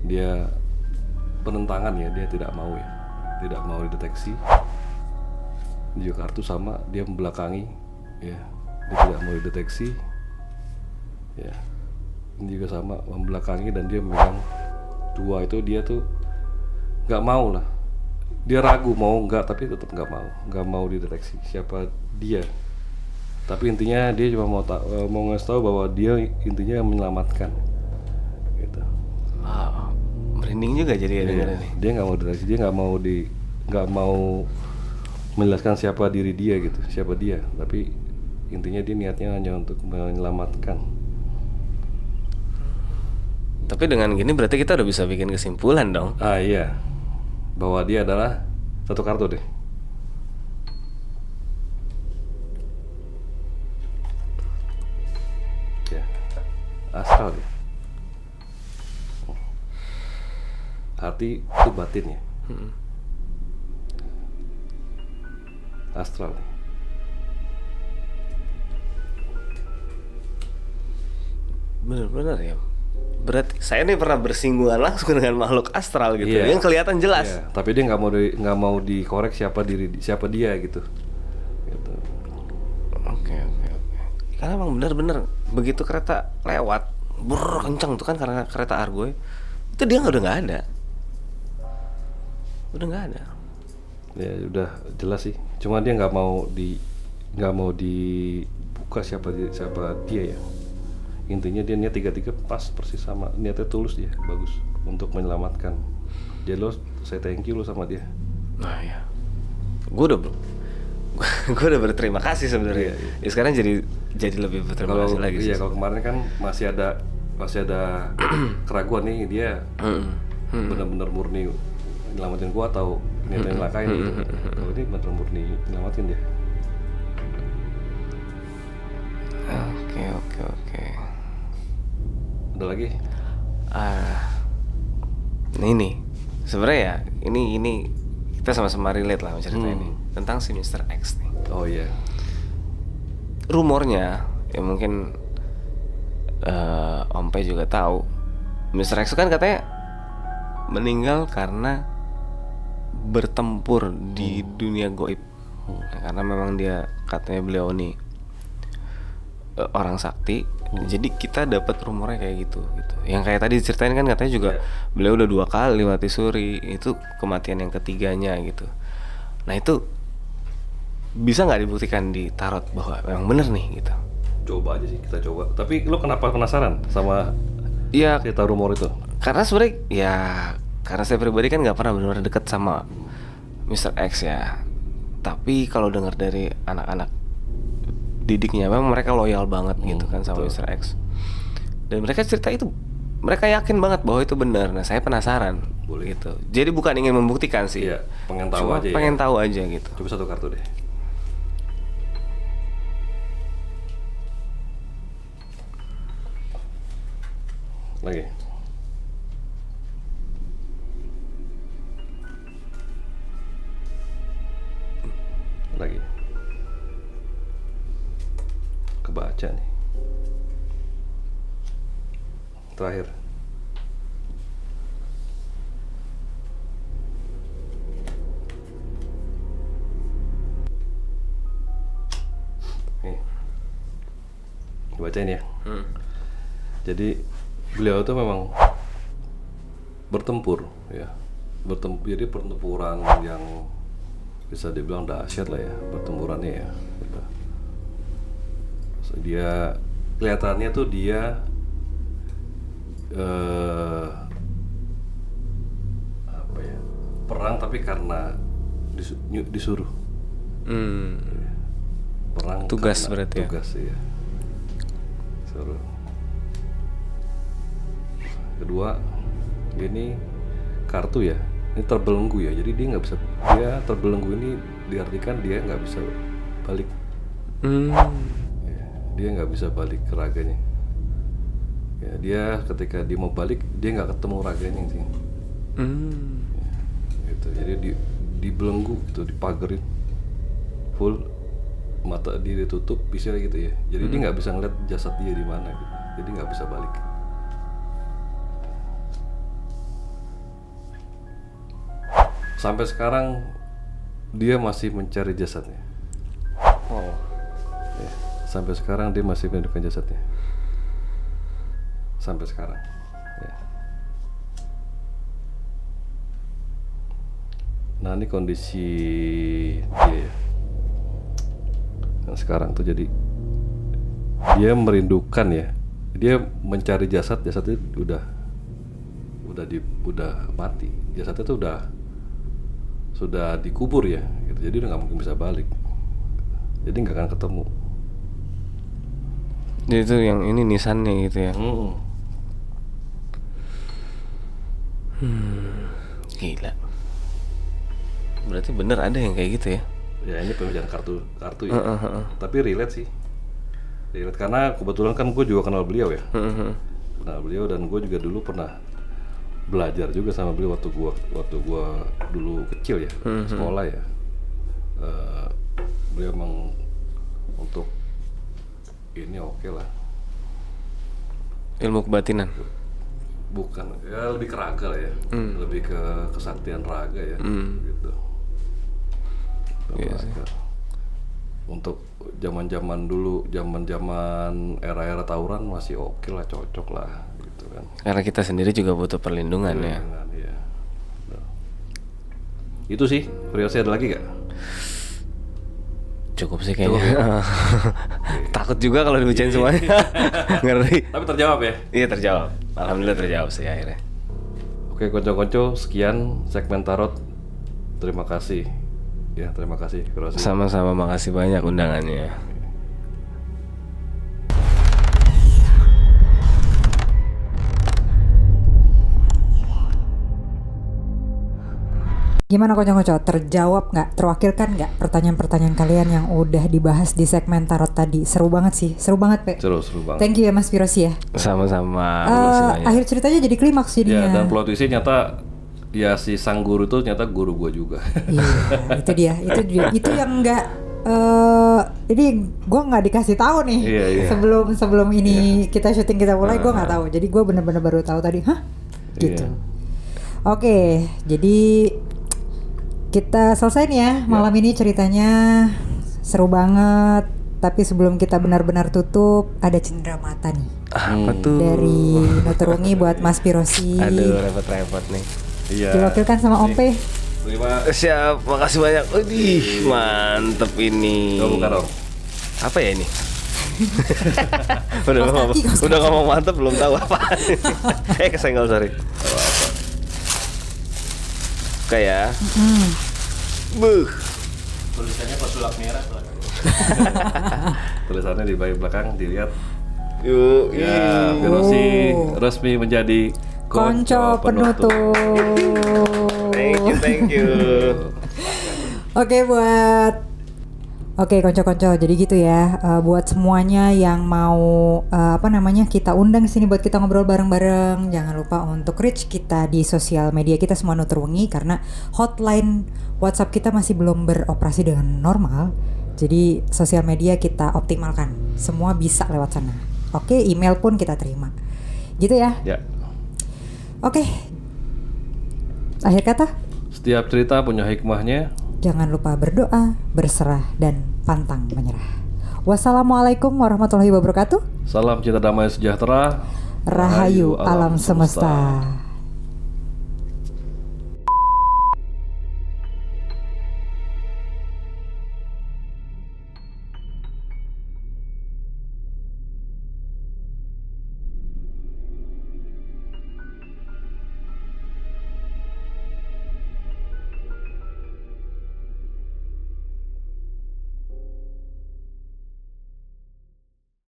dia penentangan ya, dia tidak mau ya, tidak mau dideteksi. Dia kartu sama, dia membelakangi ya, dia tidak mau dideteksi ya. Ini juga sama, membelakangi, dan dia memegang dua itu. Dia tuh nggak mau lah, dia ragu mau nggak, tapi tetap nggak mau dideteksi siapa dia. Tapi intinya dia cuma mau ngasih tahu bahwa dia intinya menyelamatkan gitu. Wow, merinding juga jadi ya dengerin nih. Dia nggak mau dideteksi, dia nggak mau menjelaskan siapa diri dia gitu, siapa dia. Tapi intinya dia niatnya hanya untuk menyelamatkan. Tapi dengan gini berarti kita udah bisa bikin kesimpulan dong. Ah iya, bahwa dia adalah satu kartu deh. Ya, astral ya. Hati itu batin ya. Astral. Bener-bener ya. Berarti saya nih pernah bersinggungan langsung dengan makhluk astral gitu, yang kelihatan jelas. Iya, tapi dia nggak mau dikorek siapa dia gitu. Gitu. Oke. Karena emang bener-bener begitu kereta lewat, kencang tuh kan, karena kereta Argo itu dia udah nggak ada. Ya udah jelas sih. Cuma dia nggak mau dibuka siapa dia ya. Intinya dia niat tiga pas persis sama, niatnya tulus dia, bagus untuk menyelamatkan. Jadi saya thank you lo sama dia. Nah ya, gue udah berterima kasih sebenarnya. Iya. Ya sekarang jadi lebih berterima kasih lagi sih. Iya, kalau kemarin kan masih ada keraguan nih, dia benar-benar murni nyelamatin gua atau niatnya nyelakain gitu. Kalau ini benar murni nyelamatin dia. Oke. Ada lagi? Ini sebenarnya ya, ini kita sama-sama relate lah cerita ini tentang si Mr. X nih. Oh iya. Rumornya ya mungkin Om Pe juga tahu. Mr. X kan katanya meninggal karena bertempur di dunia goib. Karena memang dia katanya beliau nih orang sakti. Jadi kita dapat rumornya kayak gitu. Yang kayak tadi diceritain kan katanya juga beliau udah 2 kali mati suri. Itu kematian yang ketiganya gitu. Nah itu bisa nggak dibuktikan di tarot bahwa memang bener nih gitu? Coba aja sih, kita coba. Tapi lo kenapa penasaran sama Iya, cerita rumor itu? karena sebenarnya ya karena saya pribadi kan nggak pernah benar-benar deket sama Mr. X ya. Tapi kalau dengar dari anak-anak didiknya memang mereka loyal banget gitu kan sama Mr. X. Dan mereka cerita itu, mereka yakin banget bahwa itu benar. Nah saya penasaran gitu. Jadi bukan ingin membuktikan sih. Iya, pengen tahu Cuma aja pengen ya. tahu aja gitu. Coba 1 kartu deh. Lagi. Lagi. Kebaca nih. Terakhir. Nih. Bacain ya. Jadi beliau tuh memang bertempur ya. Jadi pertempuran yang bisa dibilang dahsyat lah ya pertempurannya ya. Gitu. Dia kelihatannya tuh dia apa ya, perang tapi karena disuruh. Perang Tugas karena berarti ya? tugas ya. Suruh. Kedua, ini kartu ya, ini terbelenggu ya, jadi dia terbelenggu ini diartikan dia nggak bisa balik. Ya, dia nggak bisa balik ke raganya. Ya, dia ketika dia mau balik dia nggak ketemu raganya sih. Ya, gitu. Jadi dibelenggu gitu, dipagerin full, mata dia ditutup bisa gitu ya. Jadi dia nggak bisa ngeliat jasad dia di mana gitu. Jadi nggak bisa balik. Sampai sekarang dia masih mencari jasadnya. Ya, sampai sekarang dia masih menemukan jasadnya. Sampai sekarang. Ya. Nah ini kondisi dia. Nah, sekarang tuh jadi dia merindukan ya. Dia mencari jasadnya udah mati. Jasadnya tuh sudah dikubur ya gitu. Jadi udah nggak mungkin bisa balik, jadi nggak akan ketemu. Jadi itu yang ini nisannya gitu ya. Gila. Berarti bener ada yang kayak gitu ya? Ya ini pembicaraan kartu ya. Tapi relate sih, relate karena kebetulan kan gue juga kenal beliau ya. Kenal beliau dan gue juga dulu pernah belajar juga sama beliau waktu gua dulu kecil ya, sekolah ya. Beliau emang untuk ini oke lah. Ilmu kebatinan. Bukan, ya lebih ke raga lah ya. Lebih ke kesaktian raga ya, gitu. Yes. Untuk zaman-zaman dulu, zaman-zaman era-era tawuran masih oke lah, cocok lah gitu kan. Karena kita sendiri juga butuh perlindungan ya. Iya. Itu sih, Riosi ada lagi gak? Cukup sih kayaknya. Takut juga kalau dibacain semuanya. Ngeri. Tapi terjawab ya? Iya terjawab. Alhamdulillah terjawab sih akhirnya. Oke konco-konco, sekian segmen tarot. Terima kasih. Ya terima kasih Riosi. Sama-sama, makasih banyak undangannya. Gimana kocok-kocok? Terjawab nggak? Terwakilkan nggak pertanyaan-pertanyaan kalian yang udah dibahas di segmen tarot tadi? Seru banget sih, seru banget Pe. Seru banget. Thank you ya Mas Firosi ya. Sama-sama. Akhir ceritanya jadi klimaks Ya jadinya. dan plot twistnya nyata ya si sang guru itu ternyata guru gua juga. Iya, itu dia. Itu yang nggak Ini gue nggak dikasih tahu nih. Iya. Sebelum ini kita syuting kita mulai gue nggak tahu. Jadi gue bener-bener baru tahu tadi. Hah? Gitu. Iya. Oke, jadi kita selesai nih ya malam ini ceritanya seru banget. Tapi sebelum kita benar-benar tutup, ada cendera mata nih Apa tuh? dari Nutur Wengi buat Mas Pirosi. Aduh, repot-repot nih. Iya. Diwakilkan sama Om P. Terima. Siap, makasih banyak. Udih, mantep ini. Oh, bukan Om. Apa ya ini? udah ngomong mantep belum tahu apa. Kesenggol, sorry. Kayak buh. Tulisannya pesulap merah. Tulisannya di bagian belakang dilihat. Yuk, Ya, Pirosi resmi menjadi Konco Penutur. Thank you. Oke konco-konco, jadi gitu ya. Buat semuanya yang mau kita undang sini buat kita ngobrol bareng-bareng, jangan lupa untuk reach kita di sosial media kita semua Nutur Wengi, karena hotline WhatsApp kita masih belum beroperasi dengan normal. Jadi sosial media kita optimalkan, semua bisa lewat sana. Oke, email pun kita terima. Gitu ya. Ya. Oke. Akhir kata, Setiap cerita punya hikmahnya. jangan lupa berdoa, berserah, dan pantang menyerah. Wassalamualaikum warahmatullahi wabarakatuh. Salam cinta damai sejahtera. Rahayu alam semesta.